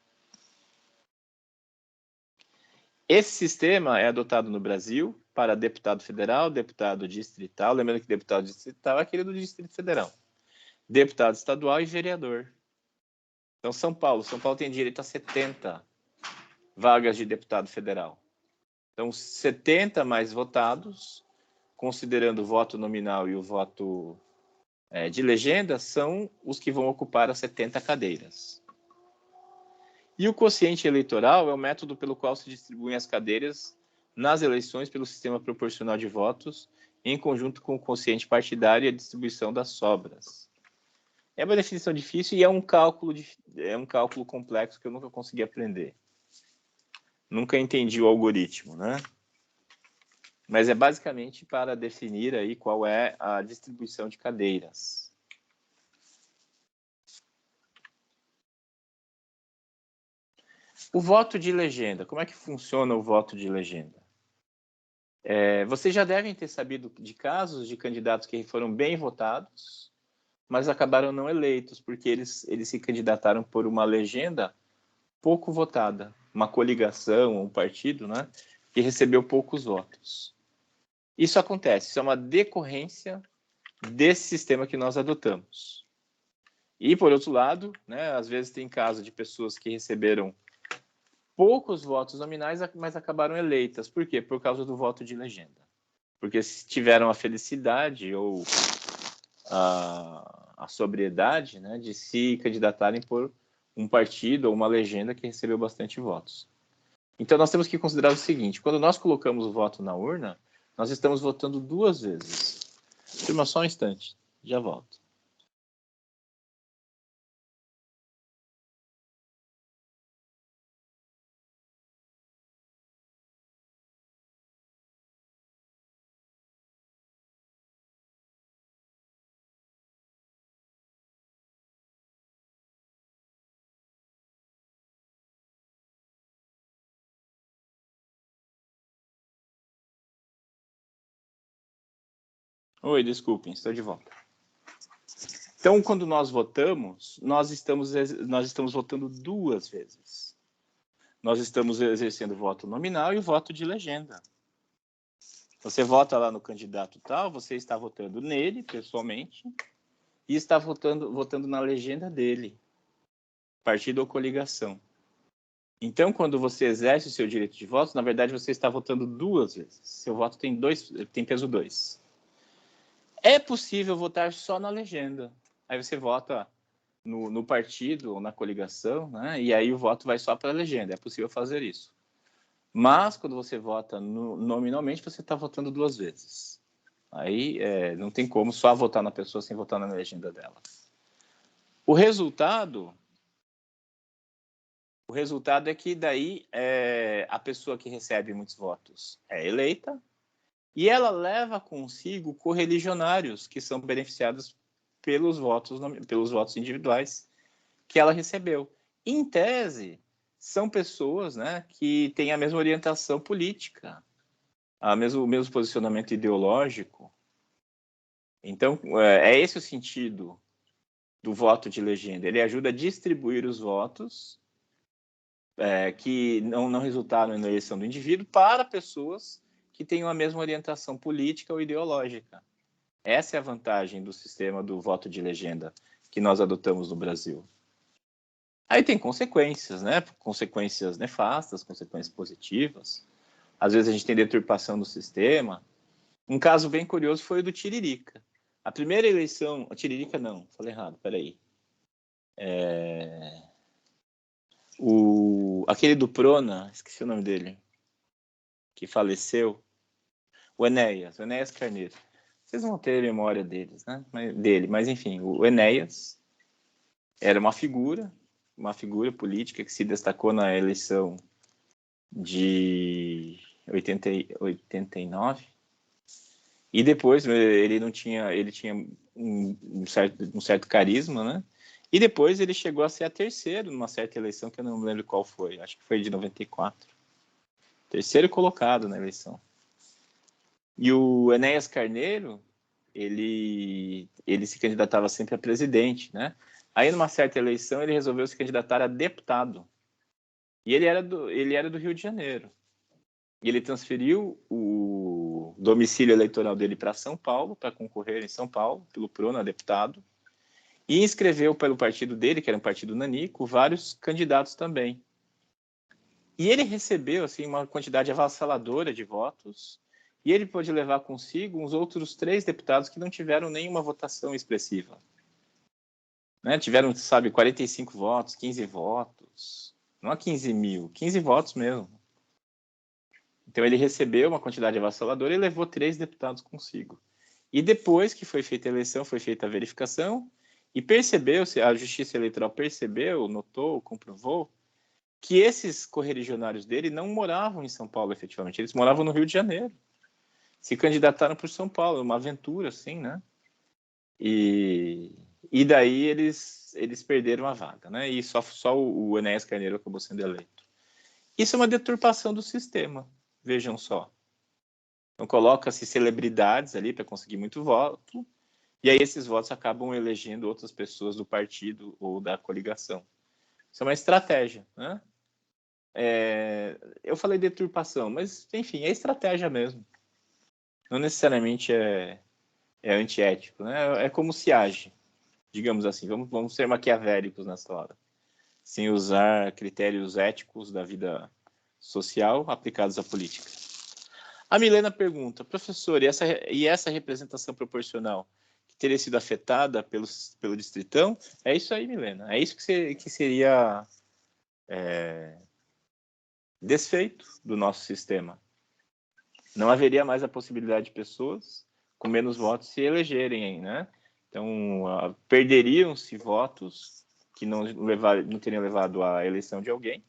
Esse sistema é adotado no Brasil para deputado federal, deputado distrital. Lembrando que deputado distrital é aquele do Distrito Federal. Deputado estadual e vereador. Então, São Paulo tem direito a 70 vagas de deputado federal. Então, 70 mais votados, considerando o voto nominal e o voto de legenda, são os que vão ocupar as 70 cadeiras. E o quociente eleitoral é o método pelo qual se distribuem as cadeiras nas eleições pelo sistema proporcional de votos, em conjunto com o quociente partidário e a distribuição das sobras. É uma definição difícil e é um cálculo complexo que eu nunca consegui aprender. Nunca entendi o algoritmo, né? Mas é basicamente para definir aí qual é a distribuição de cadeiras. O voto de legenda. Como é que funciona o voto de legenda? Vocês já devem ter sabido de casos de candidatos que foram bem votados, mas acabaram não eleitos, porque eles se candidataram por uma legenda pouco votada, uma coligação, um partido, né, que recebeu poucos votos. Isso acontece, isso é uma decorrência desse sistema que nós adotamos. E, por outro lado, né, às vezes tem caso de pessoas que receberam poucos votos nominais, mas acabaram eleitas. Por quê? Por causa do voto de legenda. Porque tiveram a felicidade ou a sobriedade, né, de se candidatarem por um partido ou uma legenda que recebeu bastante votos. Então, nós temos que considerar o seguinte: quando nós colocamos o voto na urna, nós estamos votando 2 vezes. Turma, só um instante, já volto. Oi, desculpem, estou de volta. Então, quando nós votamos, nós estamos votando 2 vezes. Nós estamos exercendo o voto nominal e o voto de legenda. Você vota lá no candidato tal, você está votando nele, pessoalmente, e está votando na legenda dele, partido ou coligação. Então, quando você exerce o seu direito de voto, na verdade, você está votando 2 vezes. Seu voto tem peso 2. É possível votar só na legenda. Aí você vota no partido ou na coligação, né? E aí o voto vai só para a legenda. É possível fazer isso. Mas, quando você vota nominalmente, você está votando 2 vezes. Aí não tem como só votar na pessoa sem votar na legenda dela. O resultado é que daí a pessoa que recebe muitos votos é eleita e ela leva consigo correligionários que são beneficiados pelos votos individuais que ela recebeu. Em tese, são pessoas, né, que têm a mesma orientação política, o mesmo posicionamento ideológico. Então, é esse o sentido do voto de legenda. Ele ajuda a distribuir os votos que não resultaram na eleição do indivíduo para pessoas que tenham a mesma orientação política ou ideológica. Essa é a vantagem do sistema do voto de legenda que nós adotamos no Brasil. Aí tem consequências, né? Consequências nefastas, consequências positivas. Às vezes a gente tem deturpação do sistema. Um caso bem curioso foi o do Tiririca. A primeira eleição... Tiririca não, falei errado, peraí. Aquele do Prona, esqueci o nome dele, que faleceu. O Enéas Carneiro. Vocês vão ter memória deles, né? Mas enfim, o Enéas era uma figura política que se destacou na eleição de 89 e depois ele tinha um certo carisma, né? E depois ele chegou a ser a terceiro numa certa eleição que eu não me lembro qual foi, acho que foi de 94. Terceiro colocado na eleição. E o Enéas Carneiro, ele se candidatava sempre a presidente, né? Aí, numa certa eleição, ele resolveu se candidatar a deputado. E ele era do Rio de Janeiro. E ele transferiu o domicílio eleitoral dele para São Paulo, para concorrer em São Paulo, pelo Prona, deputado. E inscreveu pelo partido dele, que era um partido nanico, vários candidatos também. E ele recebeu assim, uma quantidade avassaladora de votos, e ele pôde levar consigo uns outros 3 deputados que não tiveram nenhuma votação expressiva. Né? Tiveram, 45 votos, 15 votos, não há 15 mil, 15 votos mesmo. Então ele recebeu uma quantidade avassaladora e levou 3 deputados consigo. E depois que foi feita a eleição, foi feita a verificação, e percebeu-se, a Justiça Eleitoral percebeu, notou, comprovou, que esses correligionários dele não moravam em São Paulo, efetivamente. Eles moravam no Rio de Janeiro. Se candidataram por São Paulo, uma aventura, assim, né? E daí eles perderam a vaga, né? E só o Enéas Carneiro acabou sendo eleito. Isso é uma deturpação do sistema, vejam só. Então coloca-se celebridades ali para conseguir muito voto, e aí esses votos acabam elegendo outras pessoas do partido ou da coligação. Isso é uma estratégia, né? Eu falei deturpação, mas, enfim, é estratégia mesmo. Não necessariamente é antiético, né? É como se age, digamos assim. Vamos ser maquiavélicos nessa hora, sem usar critérios éticos da vida social aplicados à política. A Milena pergunta, professor, e essa representação proporcional que teria sido afetada pelo distritão? É isso aí, Milena. É isso que seria desfeito do nosso sistema. Não haveria mais a possibilidade de pessoas com menos votos se elegerem, né? Então, perderiam-se votos que não teriam levado à eleição de alguém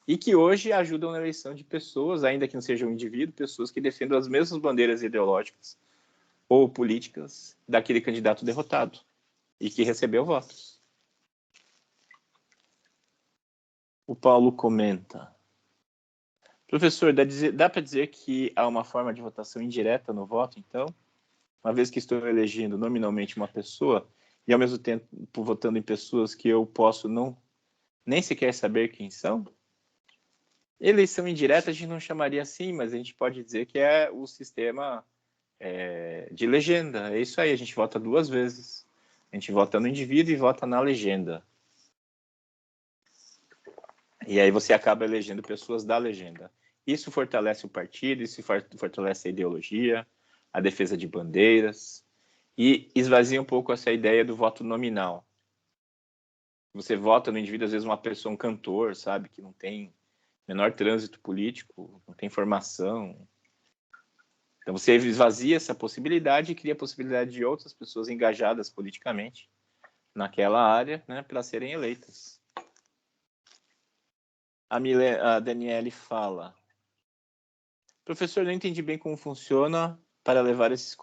e que hoje ajudam na eleição de pessoas, ainda que não sejam indivíduos, pessoas que defendam as mesmas bandeiras ideológicas ou políticas daquele candidato derrotado e que recebeu votos. O Paulo comenta: professor, dá para dizer que há uma forma de votação indireta no voto, então? Uma vez que estou elegendo nominalmente uma pessoa e, ao mesmo tempo, votando em pessoas que eu posso nem sequer saber quem são? Eleição indireta a gente não chamaria assim, mas a gente pode dizer que é o sistema de legenda. É isso aí, a gente vota 2 vezes. A gente vota no indivíduo e vota na legenda. E aí você acaba elegendo pessoas da legenda. Isso fortalece o partido, isso fortalece a ideologia, a defesa de bandeiras, e esvazia um pouco essa ideia do voto nominal. Você vota no indivíduo, às vezes uma pessoa, um cantor, sabe, que não tem menor trânsito político, não tem formação. Então você esvazia essa possibilidade e cria a possibilidade de outras pessoas engajadas politicamente naquela área, né, para serem eleitas. A Daniele fala: professor, não entendi bem como funciona para levar esses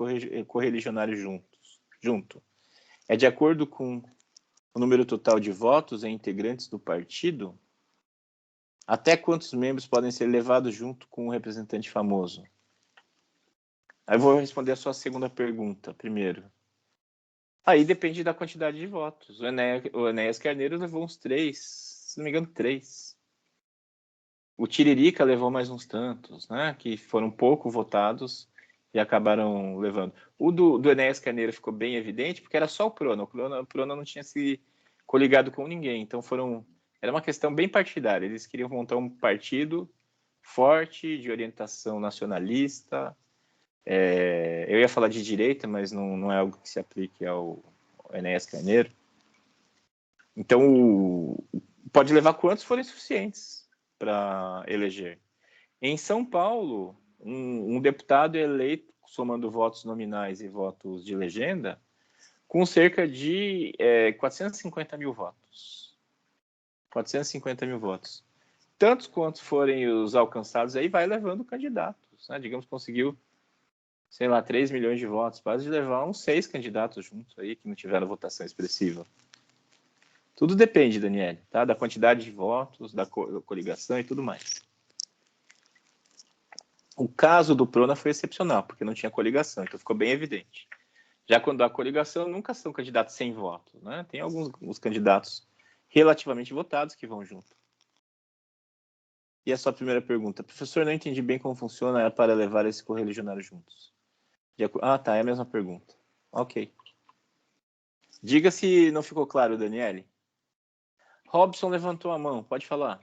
correligionários junto. É de acordo com o número total de votos em integrantes do partido? Até quantos membros podem ser levados junto com um representante famoso? Aí eu vou responder a sua segunda pergunta primeiro. Aí depende da quantidade de votos. O Enéas Carneiro levou uns 3, se não me engano, 3. O Tiririca levou mais uns tantos, né? Que foram pouco votados e acabaram levando. O do Enéas Carneiro ficou bem evidente, porque era só o Prona. O Prona não tinha se coligado com ninguém. Então era uma questão bem partidária. Eles queriam montar um partido forte, de orientação nacionalista. Eu ia falar de direita, mas não é algo que se aplique ao Enéas Carneiro. Então, pode levar quantos forem suficientes para eleger. Em São Paulo, um deputado é eleito, somando votos nominais e votos de legenda, com cerca de 450 mil votos. 450 mil votos. Tantos quantos forem os alcançados, aí vai levando candidatos. Né? Digamos, conseguiu, sei lá, 3 milhões de votos. Pode levar uns 6 candidatos juntos aí, que não tiveram votação expressiva. Tudo depende, Daniele, tá? Da quantidade de votos, da coligação e tudo mais. O caso do Prona foi excepcional, porque não tinha coligação, então ficou bem evidente. Já quando há coligação, nunca são candidatos sem voto, né? Tem alguns candidatos relativamente votados que vão junto. E a sua primeira pergunta: professor, não entendi bem como funciona para levar esse correligionário juntos. Tá, é a mesma pergunta. Ok. Diga se não ficou claro, Daniele. Robson levantou a mão, pode falar.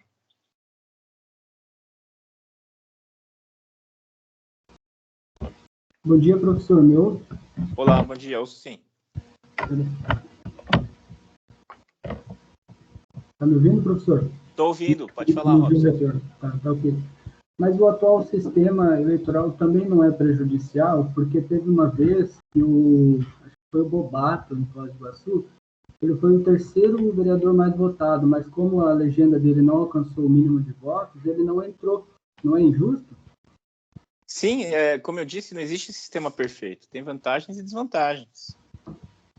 Bom dia, professor. Meu? Olá, bom dia, ouço sim. Tá me ouvindo, professor? Estou ouvindo, pode falar, Robson. Tá ok. Mas o atual sistema eleitoral também não é prejudicial, porque teve uma vez que acho que foi o Bobato, em Foz do Iguaçu, ele foi o terceiro vereador mais votado, mas como a legenda dele não alcançou o mínimo de votos, ele não entrou. Não é injusto? Sim, como eu disse, não existe sistema perfeito. Tem vantagens e desvantagens.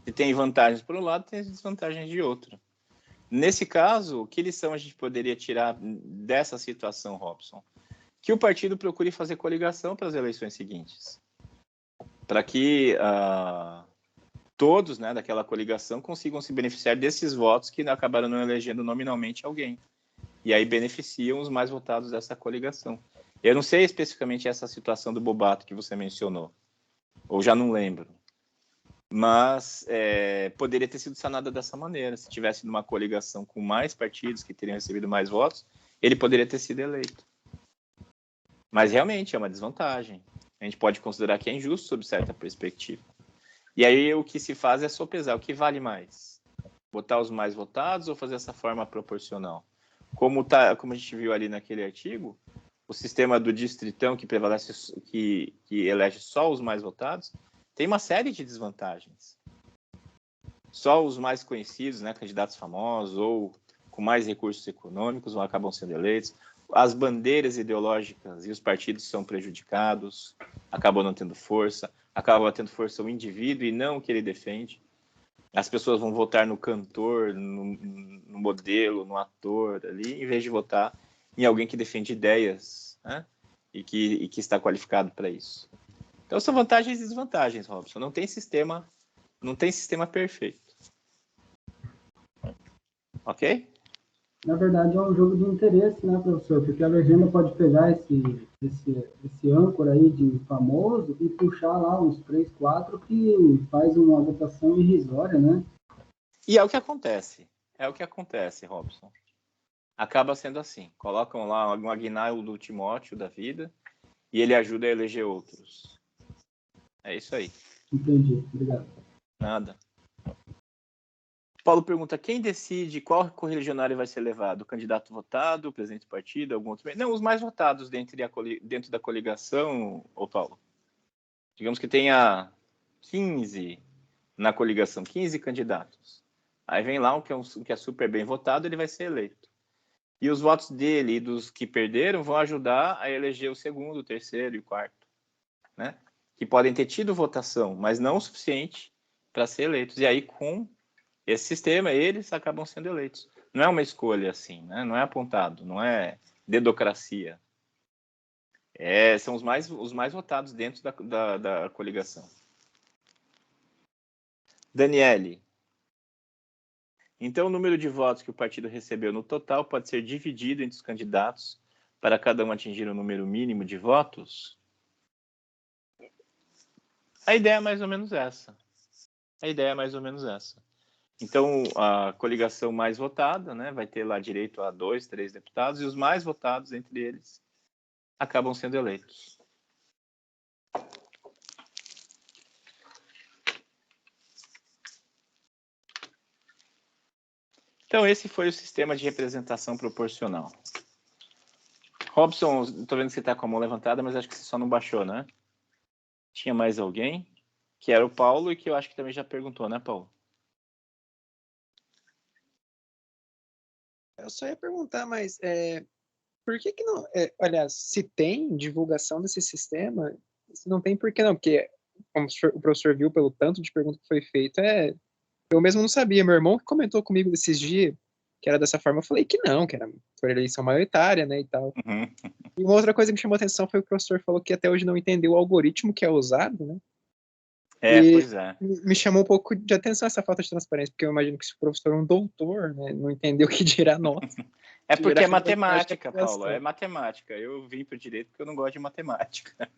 Se tem vantagens por um lado, tem desvantagens de outro. Nesse caso, que lição a gente poderia tirar dessa situação, Robson? Que o partido procure fazer coligação para as eleições seguintes. Para que todos, né, daquela coligação consigam se beneficiar desses votos que acabaram não elegendo nominalmente alguém. E aí beneficiam os mais votados dessa coligação. Eu não sei especificamente essa situação do Bobato que você mencionou, ou já não lembro. Mas poderia ter sido sanada dessa maneira. Se tivesse numa coligação com mais partidos que teriam recebido mais votos, ele poderia ter sido eleito. Mas realmente é uma desvantagem. A gente pode considerar que é injusto sob certa perspectiva. E aí o que se faz é sopesar o que vale mais. Botar os mais votados ou fazer essa forma proporcional? Como a gente viu ali naquele artigo, o sistema do distritão que prevalece, que elege só os mais votados, tem uma série de desvantagens. Só os mais conhecidos, né, candidatos famosos ou com mais recursos econômicos acabam sendo eleitos. As bandeiras ideológicas e os partidos são prejudicados, acabam não tendo força, acaba tendo força o indivíduo e não o que ele defende. As pessoas vão votar no cantor, no modelo, no ator ali, em vez de votar em alguém que defende ideias, né, e que está qualificado para isso. Então são vantagens e desvantagens, Robson. Não tem sistema perfeito. Ok? Na verdade, é um jogo de interesse, né, professor? Porque a legenda pode pegar esse âncora aí de famoso e puxar lá uns 3, 4 que faz uma votação irrisória, né? E é o que acontece. É o que acontece, Robson. Acaba sendo assim. Colocam lá um Aguinaldo do Timóteo da vida e ele ajuda a eleger outros. É isso aí. Entendi. Obrigado. Nada. Paulo pergunta, quem decide qual correligionário vai ser levado? O candidato votado, o presidente do partido, algum outro? Não, os mais votados dentro da coligação, ô Paulo. Digamos que tenha 15 na coligação, 15 candidatos. Aí vem lá um que é super bem votado, ele vai ser eleito. E os votos dele e dos que perderam vão ajudar a eleger o segundo, o terceiro e o quarto, né? Que podem ter tido votação, mas não o suficiente para ser eleitos. E aí, com esse sistema, eles acabam sendo eleitos. Não é uma escolha assim, né? Não é apontado, não é dedocracia. São os mais votados dentro da coligação. Daniele. Então, o número de votos que o partido recebeu no total pode ser dividido entre os candidatos para cada um atingir o número mínimo de votos? A ideia é mais ou menos essa. Então, a coligação mais votada, né, vai ter lá direito a 2, 3 deputados, e os mais votados entre eles acabam sendo eleitos. Então, esse foi o sistema de representação proporcional. Robson, estou vendo que você está com a mão levantada, mas acho que você só não baixou, né? Tinha mais alguém? Que era o Paulo e que eu acho que também já perguntou, né, Paulo? Eu só ia perguntar, mas por que não... aliás, se tem divulgação desse sistema, se não tem, por que não? Porque, como o professor viu pelo tanto de pergunta que foi feito, eu mesmo não sabia. Meu irmão que comentou comigo desses dias que era dessa forma, eu falei que não, que era por eleição maioritária, né, e tal. Uhum. E uma outra coisa que me chamou a atenção foi que o professor falou que até hoje não entendeu o algoritmo que é usado, né? Pois é. Me chamou um pouco de atenção essa falta de transparência, porque eu imagino que se o professor é um doutor, né, não entendeu o que dirá nós. É porque é matemática, Paulo, é matemática. Eu vim para o direito porque eu não gosto de matemática.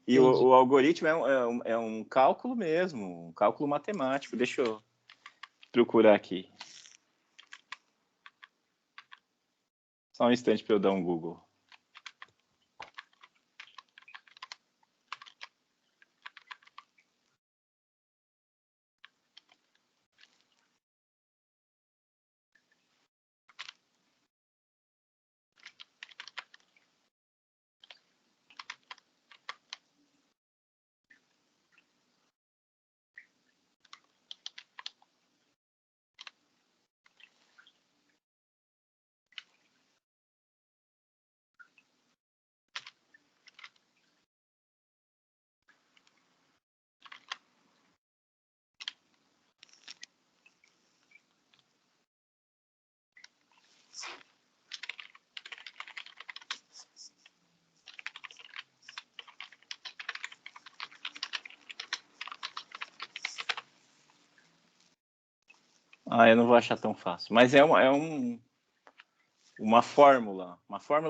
E o algoritmo é um cálculo mesmo, um cálculo matemático. Deixa eu procurar aqui. Só um instante para eu dar um Google. Eu não vou achar tão fácil. Mas é uma fórmula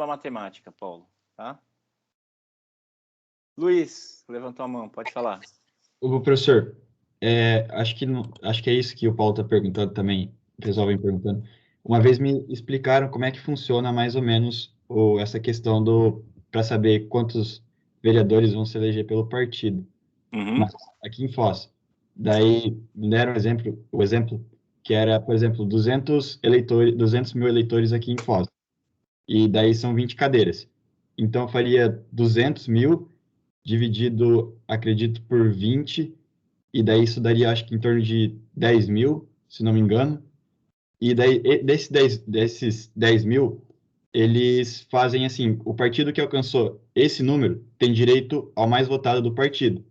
matemática, Paulo. Tá? Luiz, levantou a mão, pode falar. Ô, professor, acho que é isso que o Paulo está perguntando também, o pessoal vem perguntando. Uma vez me explicaram como é que funciona mais ou menos essa questão para saber quantos vereadores vão se eleger pelo partido. Uhum. Mas aqui em Foz. Daí me deram o exemplo que era, por exemplo, 200 mil eleitores aqui em Foz. E daí são 20 cadeiras. Então eu faria 200 mil dividido, acredito, por 20, e daí isso daria, acho que em torno de 10 mil, se não me engano. E daí, desses 10 mil, eles fazem assim, o partido que alcançou esse número tem direito ao mais votado do partido.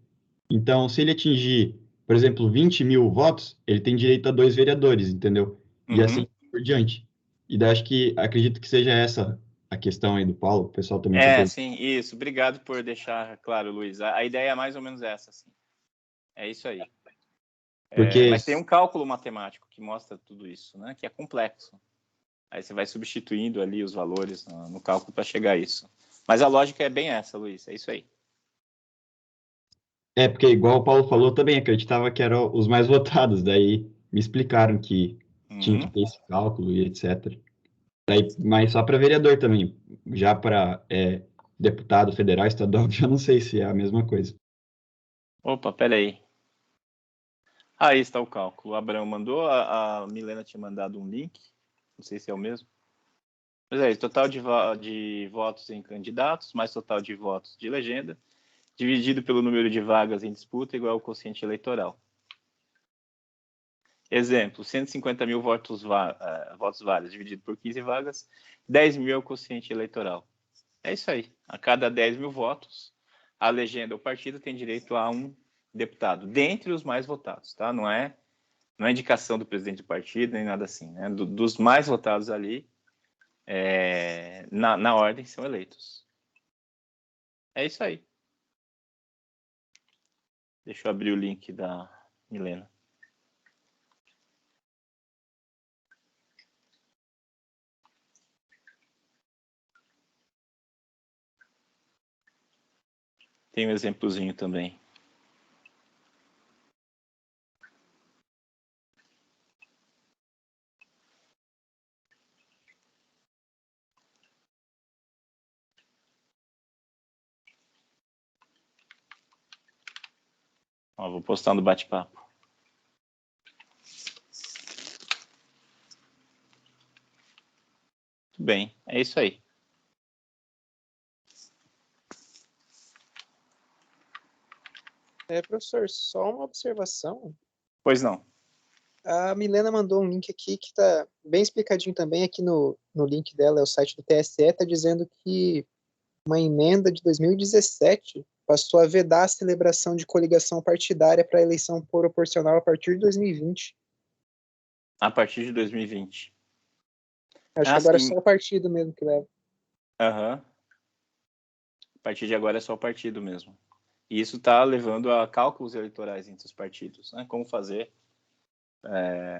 Então, se ele atingir, por exemplo, 20 mil votos, ele tem direito a 2 vereadores, entendeu? E assim por diante. E daí acredito que seja essa a questão aí do Paulo, o pessoal também tá Sim, isso. Obrigado por deixar claro, Luiz. A ideia é mais ou menos essa, sim. É isso aí. Mas tem um cálculo matemático que mostra tudo isso, né? Que é complexo. Aí você vai substituindo ali os valores no cálculo para chegar a isso. Mas a lógica é bem essa, Luiz. É isso aí. Porque igual o Paulo falou, eu também acreditava que eram os mais votados. Daí me explicaram que tinha que ter esse cálculo e etc. Daí, mas só para vereador também. Já para deputado federal, estadual, já não sei se é a mesma coisa. Opa, peraí. Aí está o cálculo. O Abraão mandou, a Milena tinha mandado um link. Não sei se é o mesmo. Mas é isso, total de votos em candidatos, mais total de votos de legenda, dividido pelo número de vagas em disputa, igual ao quociente eleitoral. Exemplo, 150 mil votos válidos, dividido por 15 vagas, 10 mil é o quociente eleitoral. É isso aí. A cada 10 mil votos, a legenda ou partido tem direito a um deputado, dentre os mais votados, tá? Não é indicação do presidente do partido, nem nada assim, né? Dos mais votados ali, na ordem, são eleitos. É isso aí. Deixa eu abrir o link da Milena. Tem um exemplozinho também. Vou postar no bate-papo. Muito bem, é isso aí. Professor, só uma observação. Pois não. A Milena mandou um link aqui que está bem explicadinho também. Aqui no link dela, é o site do TSE, está dizendo que uma emenda de 2017 passou a vedar a celebração de coligação partidária para a eleição proporcional a partir de 2020. A partir de 2020. Acho que agora é só o partido mesmo que leva. A partir de agora é só o partido mesmo. E isso está levando a cálculos eleitorais entre os partidos, né? Como fazer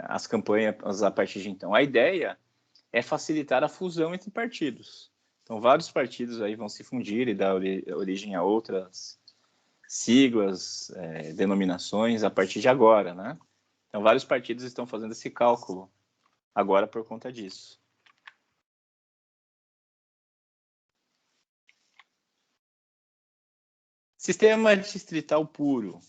as campanhas a partir de então. A ideia é facilitar a fusão entre partidos. Então, vários partidos aí vão se fundir e dar origem a outras siglas, denominações a partir de agora, né? Então, vários partidos estão fazendo esse cálculo agora por conta disso. Sistema distrital puro.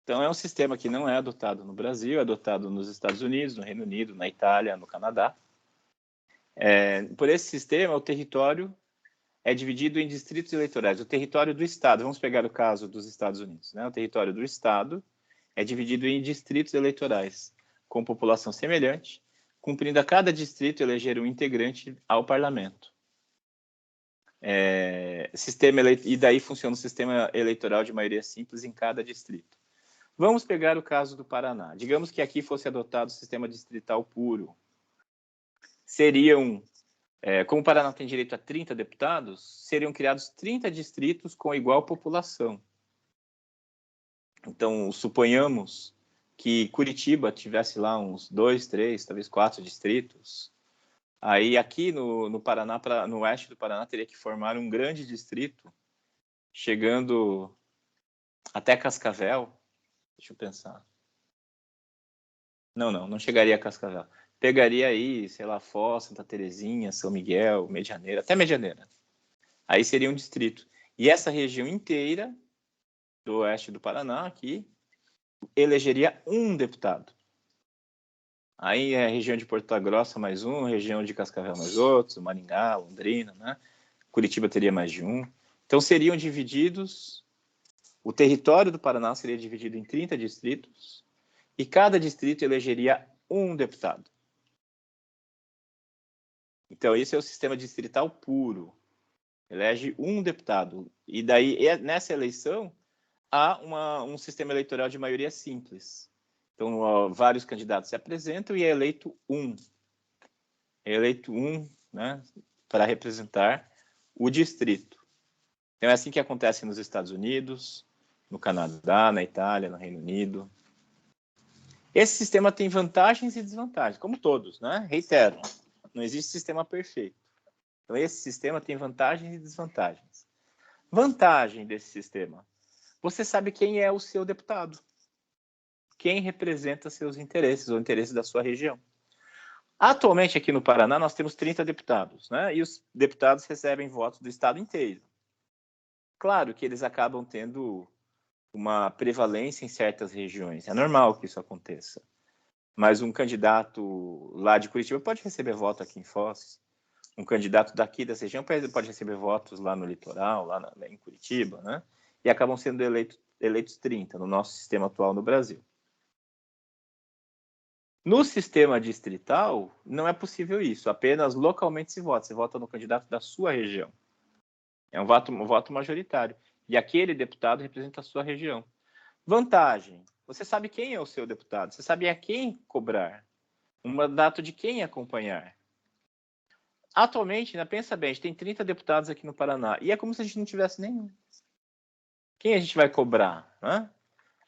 Então, é um sistema que não é adotado no Brasil, é adotado nos Estados Unidos, no Reino Unido, na Itália, no Canadá. Por esse sistema, o território é dividido em distritos eleitorais. O território do Estado, vamos pegar o caso dos Estados Unidos, né? O território do Estado é dividido em distritos eleitorais, com população semelhante, cumprindo a cada distrito eleger um integrante ao parlamento. E daí funciona o sistema eleitoral de maioria simples em cada distrito. Vamos pegar o caso do Paraná. Digamos que aqui fosse adotado o sistema distrital puro. Como o Paraná tem direito a 30 deputados, seriam criados 30 distritos com igual população. Então, suponhamos que Curitiba tivesse lá uns 2, 3, talvez 4 distritos. Aí, aqui no Paraná, no oeste do Paraná, teria que formar um grande distrito, chegando até Cascavel. Deixa eu pensar. Não chegaria a Cascavel. Pegaria aí, sei lá, Foz, Santa Terezinha, São Miguel, Medianeira, até Medianeira. Aí seria um distrito. E essa região inteira do oeste do Paraná, aqui, elegeria um deputado. Aí é a região de Porto Grossa mais um, região de Cascavel mais outros, Maringá, Londrina, né? Curitiba teria mais de um. Então seriam divididos, o território do Paraná seria dividido em 30 distritos e cada distrito elegeria um deputado. Então esse é o sistema distrital puro. Elege um deputado. E daí, nessa eleição, há um sistema eleitoral de maioria simples. Então, vários candidatos se apresentam e é eleito um. É eleito um, né, para representar o distrito. Então, é assim que acontece nos Estados Unidos, no Canadá, na Itália, no Reino Unido. Esse sistema tem vantagens e desvantagens, como todos, né? Reitero, não existe sistema perfeito. Então, esse sistema tem vantagens e desvantagens. Vantagem desse sistema: você sabe quem é o seu deputado, quem representa seus interesses, ou interesses da sua região. Atualmente, aqui no Paraná, nós temos 30 deputados, né? E os deputados recebem votos do estado inteiro. Claro que eles acabam tendo uma prevalência em certas regiões. É normal que isso aconteça. Mas um candidato lá de Curitiba pode receber voto aqui em Foz. Um candidato daqui dessa região pode receber votos lá no litoral, lá em Curitiba, né? E acabam sendo eleitos 30 no nosso sistema atual no Brasil. No sistema distrital, não é possível isso. Apenas localmente se vota. Você vota no candidato da sua região. É um voto majoritário. E aquele deputado representa a sua região. Vantagem: você sabe quem é o seu deputado. Você sabe a quem cobrar. Um mandato de quem acompanhar. Atualmente, né, pensa bem, a gente tem 30 deputados aqui no Paraná. E é como se a gente não tivesse nenhum. Quem a gente vai cobrar? Né?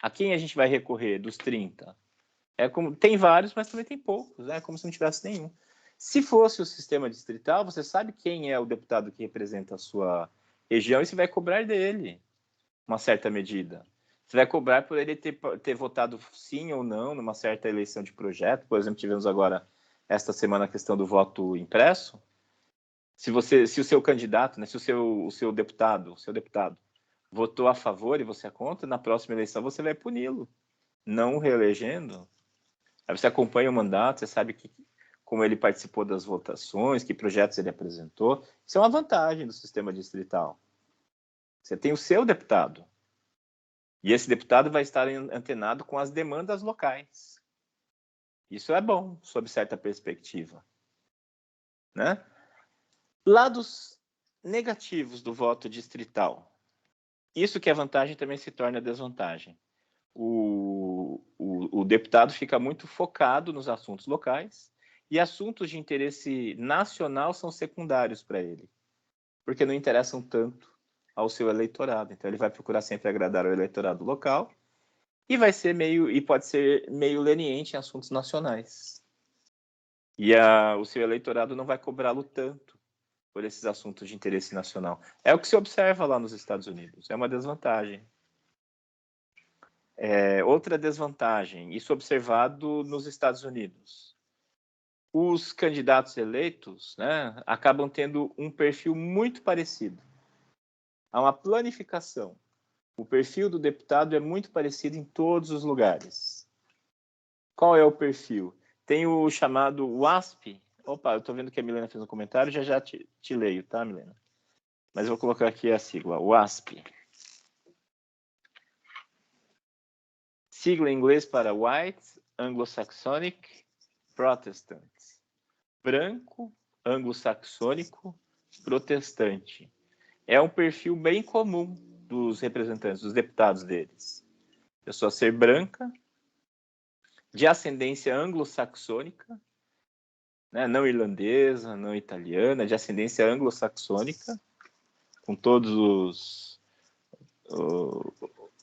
A quem a gente vai recorrer dos 30? Tem vários, mas também tem poucos. É como se não tivesse nenhum. Se fosse o sistema distrital, você sabe quem é o deputado que representa a sua região e você vai cobrar dele uma certa medida. Você vai cobrar por ele ter votado sim ou não numa certa eleição de projeto. Por exemplo, tivemos agora, esta semana, a questão do voto impresso. Se o seu candidato, né, se o seu deputado votou a favor e você é contra, na próxima eleição você vai puni-lo, não o reelegendo. Aí você acompanha o mandato, você sabe como ele participou das votações, que projetos ele apresentou. Isso é uma vantagem do sistema distrital. Você tem o seu deputado. E esse deputado vai estar antenado com as demandas locais. Isso é bom, sob certa perspectiva. Né? Lados negativos do voto distrital. Isso que é vantagem também se torna desvantagem. O deputado fica muito focado nos assuntos locais e assuntos de interesse nacional são secundários para ele, porque não interessam tanto ao seu eleitorado. Então ele vai procurar sempre agradar o eleitorado local e pode ser meio leniente em assuntos nacionais. E o seu eleitorado não vai cobrá-lo tanto por esses assuntos de interesse nacional. É o que se observa lá nos Estados Unidos. É uma desvantagem. Outra desvantagem, isso observado nos Estados Unidos. Os candidatos eleitos, né, acabam tendo um perfil muito parecido. Há uma planificação. O perfil do deputado é muito parecido em todos os lugares. Qual é o perfil? Tem o chamado WASP. Opa, eu estou vendo que a Milena fez um comentário, já te leio, tá, Milena? Mas eu vou colocar aqui a sigla, WASP. Sigla em inglês para White, Anglo-Saxonic, Protestant. Branco, anglo-saxônico, protestante. É um perfil bem comum dos representantes, dos deputados deles. Pessoa ser branca, de ascendência anglo-saxônica, né, não irlandesa, não italiana, de ascendência anglo-saxônica, com todos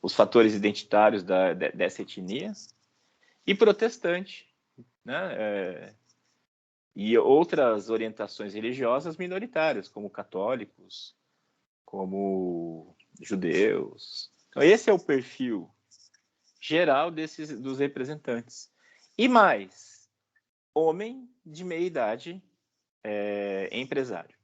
os fatores identitários dessa etnia, e protestante, né, e outras orientações religiosas minoritárias, como católicos, como judeus. Então, esse é o perfil geral dos representantes. E mais, homem de meia idade, empresário.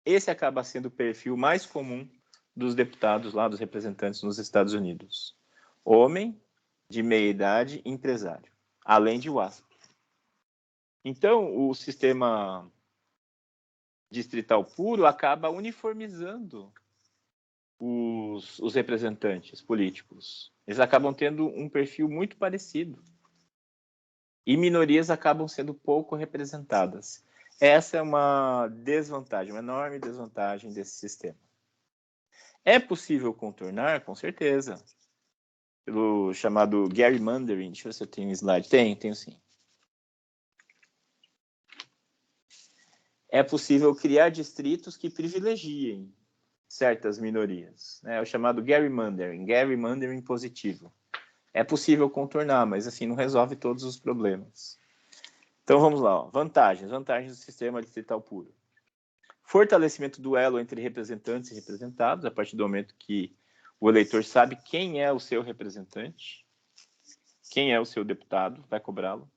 Esse acaba sendo o perfil mais comum dos deputados lá, dos representantes nos Estados Unidos. Homem de meia idade, empresário, além de WASP. Então, o sistema distrital puro acaba uniformizando os representantes políticos. Eles acabam tendo um perfil muito parecido. E minorias acabam sendo pouco representadas. Essa é uma desvantagem, uma enorme desvantagem desse sistema. É possível contornar? Com certeza. Pelo chamado gerrymandering. Deixa eu ver se eu tenho um slide. Tenho sim. É possível criar distritos que privilegiem certas minorias. É o chamado gerrymandering positivo. É possível contornar, mas assim não resolve todos os problemas. Então vamos lá. Ó. Vantagens do sistema distrital puro. Fortalecimento do elo entre representantes e representados, a partir do momento que o eleitor sabe quem é o seu representante, quem é o seu deputado, vai cobrá-lo.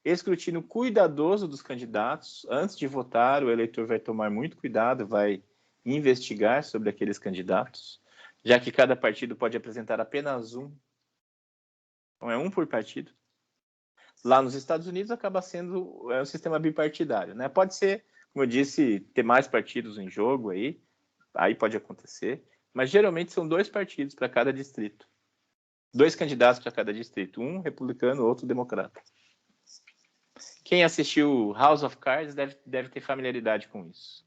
Escrutínio cuidadoso dos candidatos. Antes de votar, o eleitor vai tomar muito cuidado, vai investigar sobre aqueles candidatos, já que cada partido pode apresentar apenas um. Então, é um por partido. Lá nos Estados Unidos, acaba sendo um sistema bipartidário. Né? Pode ser, como eu disse, ter mais partidos em jogo aí pode acontecer, mas geralmente são 2 partidos para cada distrito. 2 candidatos para cada distrito, um republicano, outro democrata. Quem assistiu House of Cards deve ter familiaridade com isso.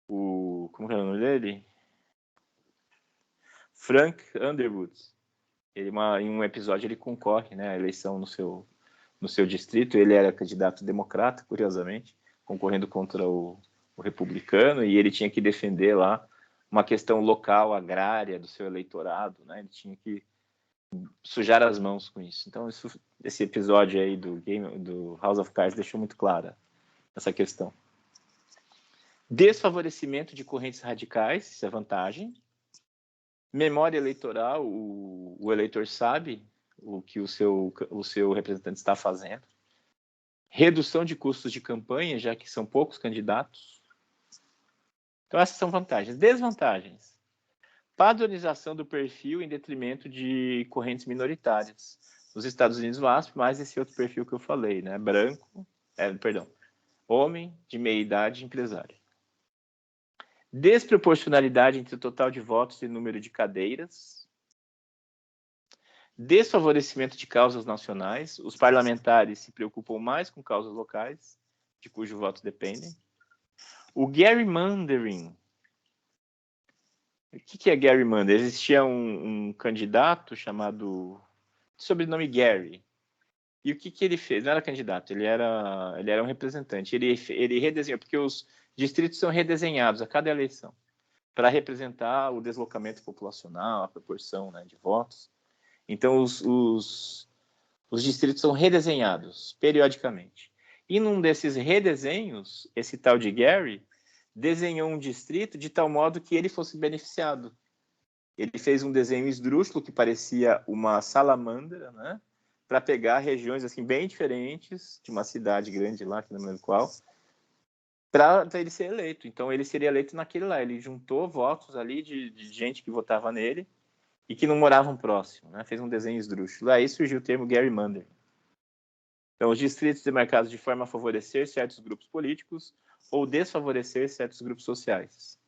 Como é o nome dele? Frank Underwood. Em um episódio ele concorre, né, à eleição no seu distrito. Ele era candidato democrata, curiosamente, concorrendo contra o republicano, e ele tinha que defender lá uma questão local, agrária, do seu eleitorado. Né? Ele tinha que sujar as mãos com isso. Então, esse episódio aí do House of Cards deixou muito clara essa questão. Desfavorecimento de correntes radicais, isso é vantagem. Memória eleitoral, o eleitor sabe o que o seu representante está fazendo. Redução de custos de campanha, já que são poucos candidatos. Então, essas são vantagens. Desvantagens. Padronização do perfil em detrimento de correntes minoritárias. Nos Estados Unidos, o WASP, mais esse outro perfil que eu falei, né? Homem de meia idade, empresário. Desproporcionalidade entre o total de votos e número de cadeiras. Desfavorecimento de causas nacionais. Os parlamentares se preocupam mais com causas locais, de cujos votos dependem. O gerrymandering. O que é gerrymandering? Existia um candidato chamado, de sobrenome Gary. E o que ele fez? Não era candidato, ele era um representante. Ele redesenhou, porque os distritos são redesenhados a cada eleição, para representar o deslocamento populacional, a proporção, né, de votos. Então, os distritos são redesenhados periodicamente. E num desses redesenhos, esse tal de Gary desenhou um distrito de tal modo que ele fosse beneficiado. ele fez um desenho esdrúxulo que parecia uma salamandra, né? Para pegar regiões assim bem diferentes de uma cidade grande lá, que não me lembro qual, para ele ser eleito. Então ele seria eleito naquele lá. Ele juntou votos ali de gente que votava nele e que não moravam próximo, né? Fez um desenho esdrúxulo. Aí surgiu o termo gerrymandering. Então, os distritos demarcados de forma a favorecer certos grupos políticos ou desfavorecer certos grupos sociais.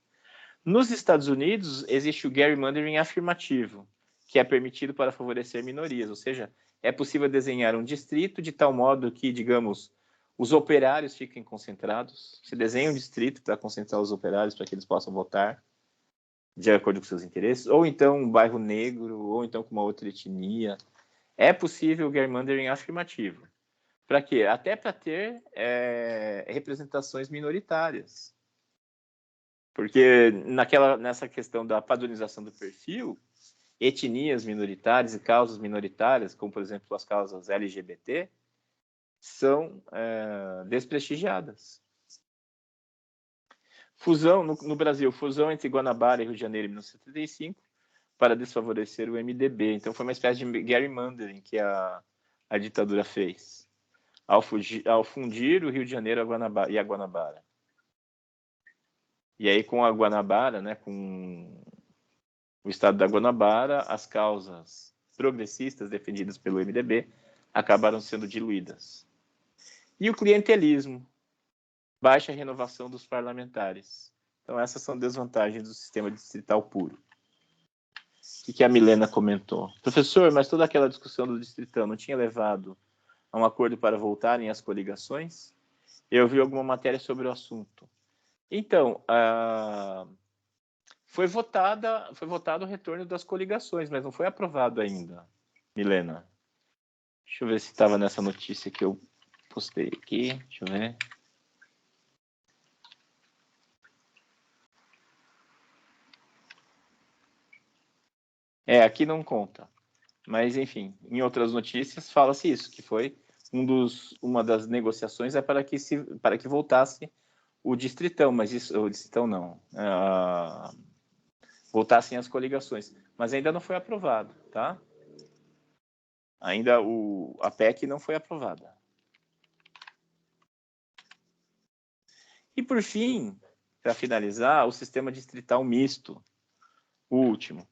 Nos Estados Unidos, existe o gerrymandering afirmativo, que é permitido para favorecer minorias, ou seja, é possível desenhar um distrito de tal modo que, digamos, os operários fiquem concentrados. Se desenha um distrito para concentrar os operários para que eles possam votar de acordo com seus interesses, ou então um bairro negro, ou então com uma outra etnia. É possível o gerrymandering afirmativo. Para quê? Até para ter representações minoritárias. Porque nessa questão da padronização do perfil, etnias minoritárias e causas minoritárias, como, por exemplo, as causas LGBT, são desprestigiadas. Fusão, no Brasil, fusão entre Guanabara e Rio de Janeiro em 1975 para desfavorecer o MDB. Então, foi uma espécie de gerrymandering que a ditadura fez. Ao fundir o Rio de Janeiro e a Guanabara. E aí, com a Guanabara, né, com o estado da Guanabara, as causas progressistas defendidas pelo MDB acabaram sendo diluídas. E o clientelismo, baixa renovação dos parlamentares. Então, essas são desvantagens do sistema distrital puro. O que a Milena comentou? Professor, mas toda aquela discussão do distritão não tinha levado a um acordo para voltarem às coligações? Eu vi alguma matéria sobre o assunto. Então, foi votado o retorno das coligações, mas não foi aprovado ainda, Milena. Deixa eu ver se estava nessa notícia que eu postei aqui. Deixa eu ver. Aqui não conta. Mas, enfim, em outras notícias fala-se isso, que foi uma das negociações para que voltasse o distritão, mas isso, o distritão não, voltassem as coligações, mas ainda não foi aprovado, tá? Ainda a PEC não foi aprovada. E por fim, para finalizar, o sistema distrital misto, o último,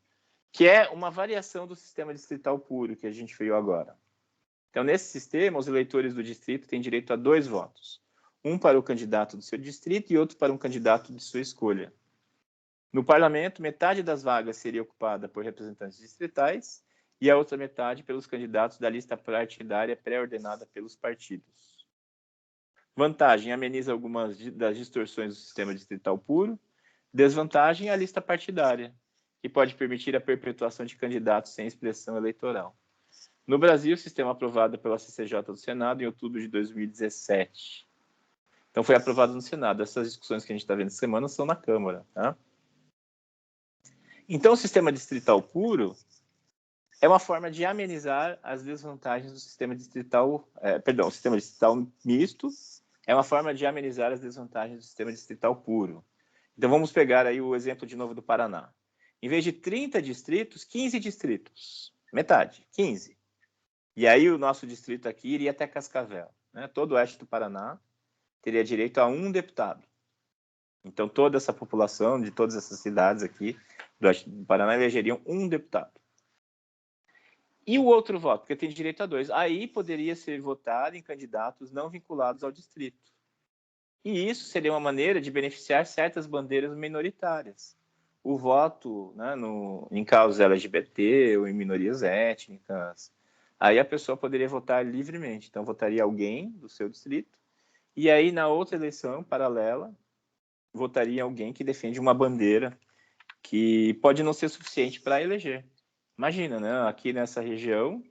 que é uma variação do sistema distrital puro que a gente viu agora. Então, nesse sistema, os eleitores do distrito têm direito a 2 votos. Um para o candidato do seu distrito e outro para um candidato de sua escolha. No parlamento, metade das vagas seria ocupada por representantes distritais e a outra metade pelos candidatos da lista partidária pré-ordenada pelos partidos. Vantagem, ameniza algumas das distorções do sistema distrital puro. Desvantagem, a lista partidária, que pode permitir a perpetuação de candidatos sem expressão eleitoral. No Brasil, o sistema aprovado pela CCJ do Senado em outubro de 2017. Então, foi aprovado no Senado. Essas discussões que a gente está vendo essa semana são na Câmara. Tá? Então, o sistema distrital puro é uma forma de amenizar as desvantagens do sistema distrital... o sistema distrital misto é uma forma de amenizar as desvantagens do sistema distrital puro. Então, vamos pegar aí o exemplo de novo do Paraná. Em vez de 30 distritos, 15 distritos. Metade, 15. E aí o nosso distrito aqui iria até Cascavel. Né? Todo o oeste do Paraná teria direito a 1 deputado. Então, toda essa população de todas essas cidades aqui do oeste do Paraná elegeriam 1 deputado. E o outro voto, porque tem direito a 2. Aí poderia ser votado em candidatos não vinculados ao distrito. E isso seria uma maneira de beneficiar certas bandeiras minoritárias. O voto, né, em causas LGBT ou em minorias étnicas, aí a pessoa poderia votar livremente. Então, votaria alguém do seu distrito, e aí, na outra eleição paralela, votaria alguém que defende uma bandeira que pode não ser suficiente para eleger. Imagina, né, aqui nessa região,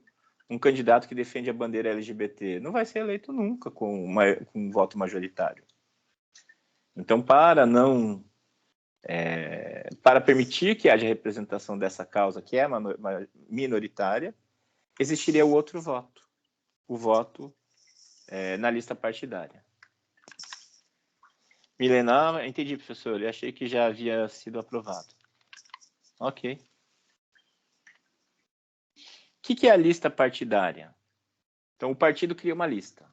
um candidato que defende a bandeira LGBT não vai ser eleito nunca com um voto majoritário. Então, para permitir que haja representação dessa causa, que é minoritária, existiria o outro voto, o voto na lista partidária. Milena, entendi, professor, eu achei que já havia sido aprovado. Ok. que é a lista partidária? Então, o partido cria uma lista.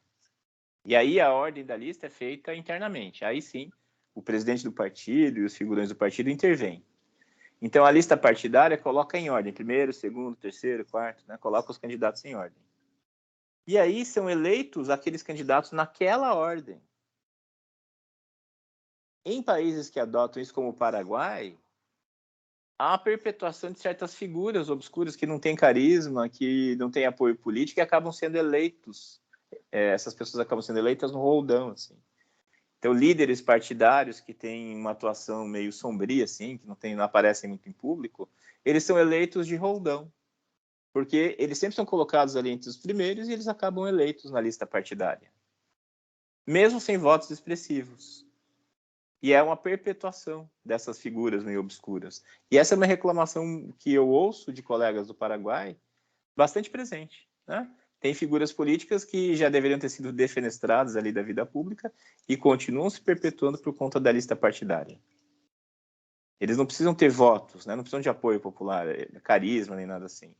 E aí a ordem da lista é feita internamente. Aí sim, o presidente do partido e os figurões do partido intervêm. Então, a lista partidária coloca em ordem, primeiro, segundo, terceiro, quarto, né? Coloca os candidatos em ordem. E aí são eleitos aqueles candidatos naquela ordem. Em países que adotam isso, como o Paraguai, há a perpetuação de certas figuras obscuras que não têm carisma, que não têm apoio político e acabam sendo eleitos. Essas pessoas acabam sendo eleitas no roldão, assim. Então, líderes partidários que têm uma atuação meio sombria, assim, que não aparecem muito em público, eles são eleitos de roldão, porque eles sempre são colocados ali entre os primeiros e eles acabam eleitos na lista partidária, mesmo sem votos expressivos. E é uma perpetuação dessas figuras meio obscuras. E essa é uma reclamação que eu ouço de colegas do Paraguai bastante presente, né? Tem figuras políticas que já deveriam ter sido defenestradas ali da vida pública e continuam se perpetuando por conta da lista partidária. Eles não precisam ter votos, né? Não precisam de apoio popular, carisma, nem nada assim.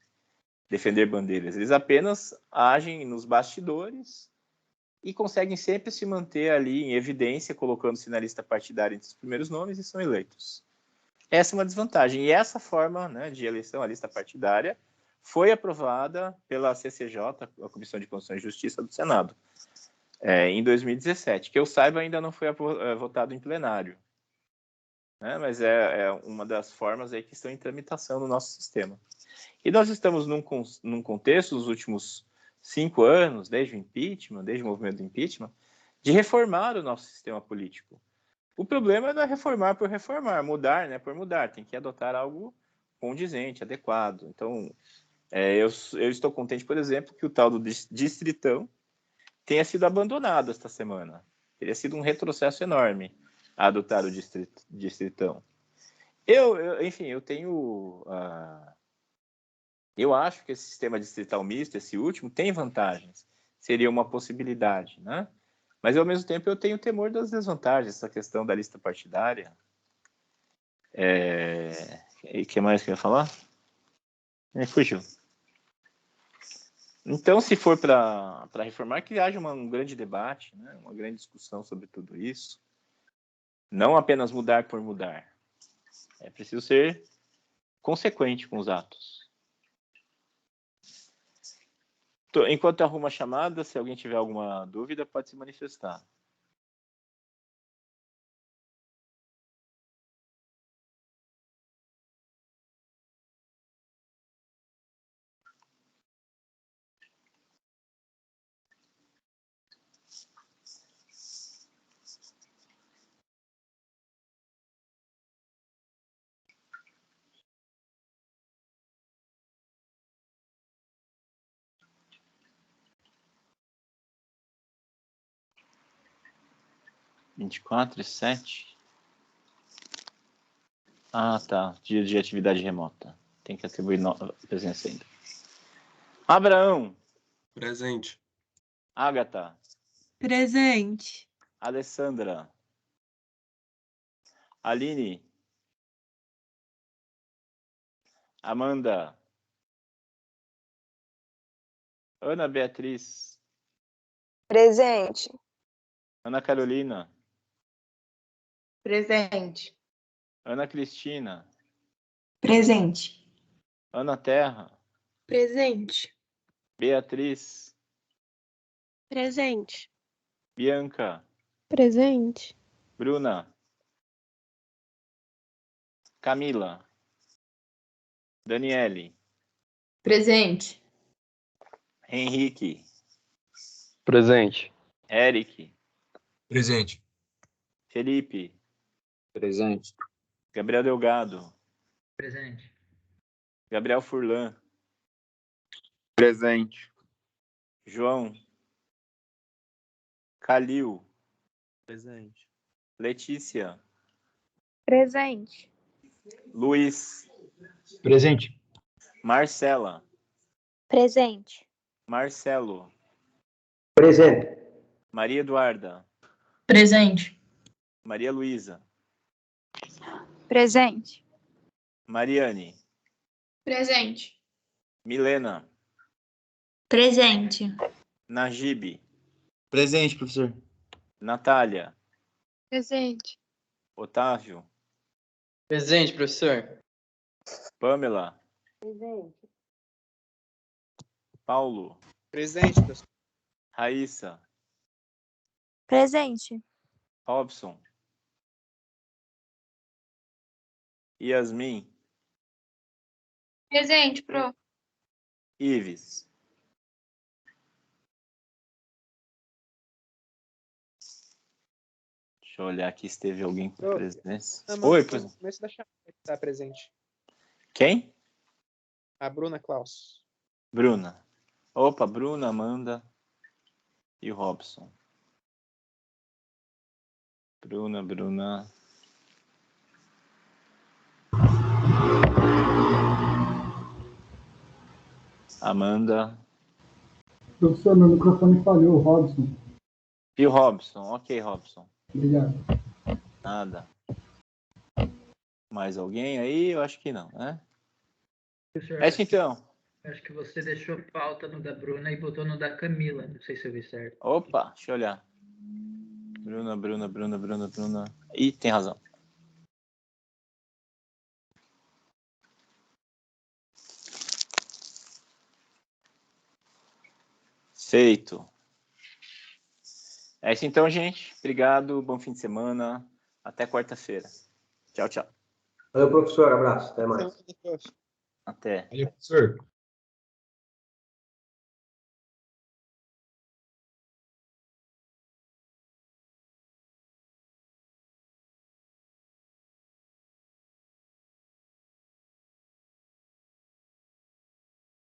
Defender bandeiras. Eles apenas agem nos bastidores e conseguem sempre se manter ali em evidência, colocando-se na lista partidária entre os primeiros nomes e são eleitos. Essa é uma desvantagem. E essa forma, né, de eleição, a lista partidária, foi aprovada pela CCJ, a Comissão de Constituição e Justiça do Senado, em 2017. Que eu saiba, ainda não foi votado em plenário. Né? Mas é uma das formas aí que estão em tramitação no nosso sistema. E nós estamos num contexto, nos últimos 5 anos, desde o impeachment, desde o movimento do impeachment, de reformar o nosso sistema político. O problema não é reformar por reformar, mudar, né, por mudar. Tem que adotar algo condizente, adequado. Então, eu estou contente, por exemplo, que o tal do distritão tenha sido abandonado esta semana. Teria sido um retrocesso enorme adotar o distritão. Enfim, eu tenho... eu acho que esse sistema distrital misto, esse último, tem vantagens. Seria uma possibilidade, né? Mas, ao mesmo tempo, eu tenho temor das desvantagens, essa questão da lista partidária. E o que mais que eu ia falar? Fugiu. Então, se for para reformar, que haja um grande debate, né? Uma grande discussão sobre tudo isso. Não apenas mudar por mudar. É preciso ser consequente com os atos. Enquanto eu arrumo a chamada, se alguém tiver alguma dúvida, pode se manifestar. — 24/7. Ah, tá. Dia de atividade remota. Tem que atribuir presença ainda. Abraão. Presente. Ágata. Presente. Alessandra. Aline. Amanda. Ana Beatriz. Presente. Ana Carolina. Presente. Ana Cristina. Presente. Ana Terra. Presente. Beatriz. Presente. Bianca. Presente. Bruna. Camila. Daniele. Presente. Henrique. Presente. Eric. Presente. Felipe. Presente. Gabriel Delgado. Presente. Gabriel Furlan. Presente. João. Calil. Presente. Letícia. Presente. Luiz. Presente. Marcela. Presente. Marcelo. Presente. Maria Eduarda. Presente. Maria Luísa. Presente. Mariane. Presente. Milena. Presente. Najib, Presente, professor. Natália, Presente. Otávio, Presente, professor. Pamela, Presente. Paulo, Presente, professor. Raíssa, Presente. Robson, Yasmin, Presente, pro. Ives. Deixa eu olhar aqui se teve alguém com presença. Oi, No começo da chamada que tá presente. quem? A Bruna Klaus. Bruna. Opa, Bruna, Amanda e o Robson. Bruna. Amanda. Professor, meu microfone falhou, Robson. E o Robson. Ok, Robson. Obrigado. Nada. Mais alguém aí? Eu acho que não, né? Professor, É isso então. acho que você deixou falta no da Bruna e botou no da Camila. Não sei se eu vi certo. Opa, deixa eu olhar. Bruna. Ih, tem razão. Feito. É isso então, gente. Obrigado, bom fim de semana. Até quarta-feira. Tchau. Valeu, professor. Abraço. Até mais. Até. Valeu, professor.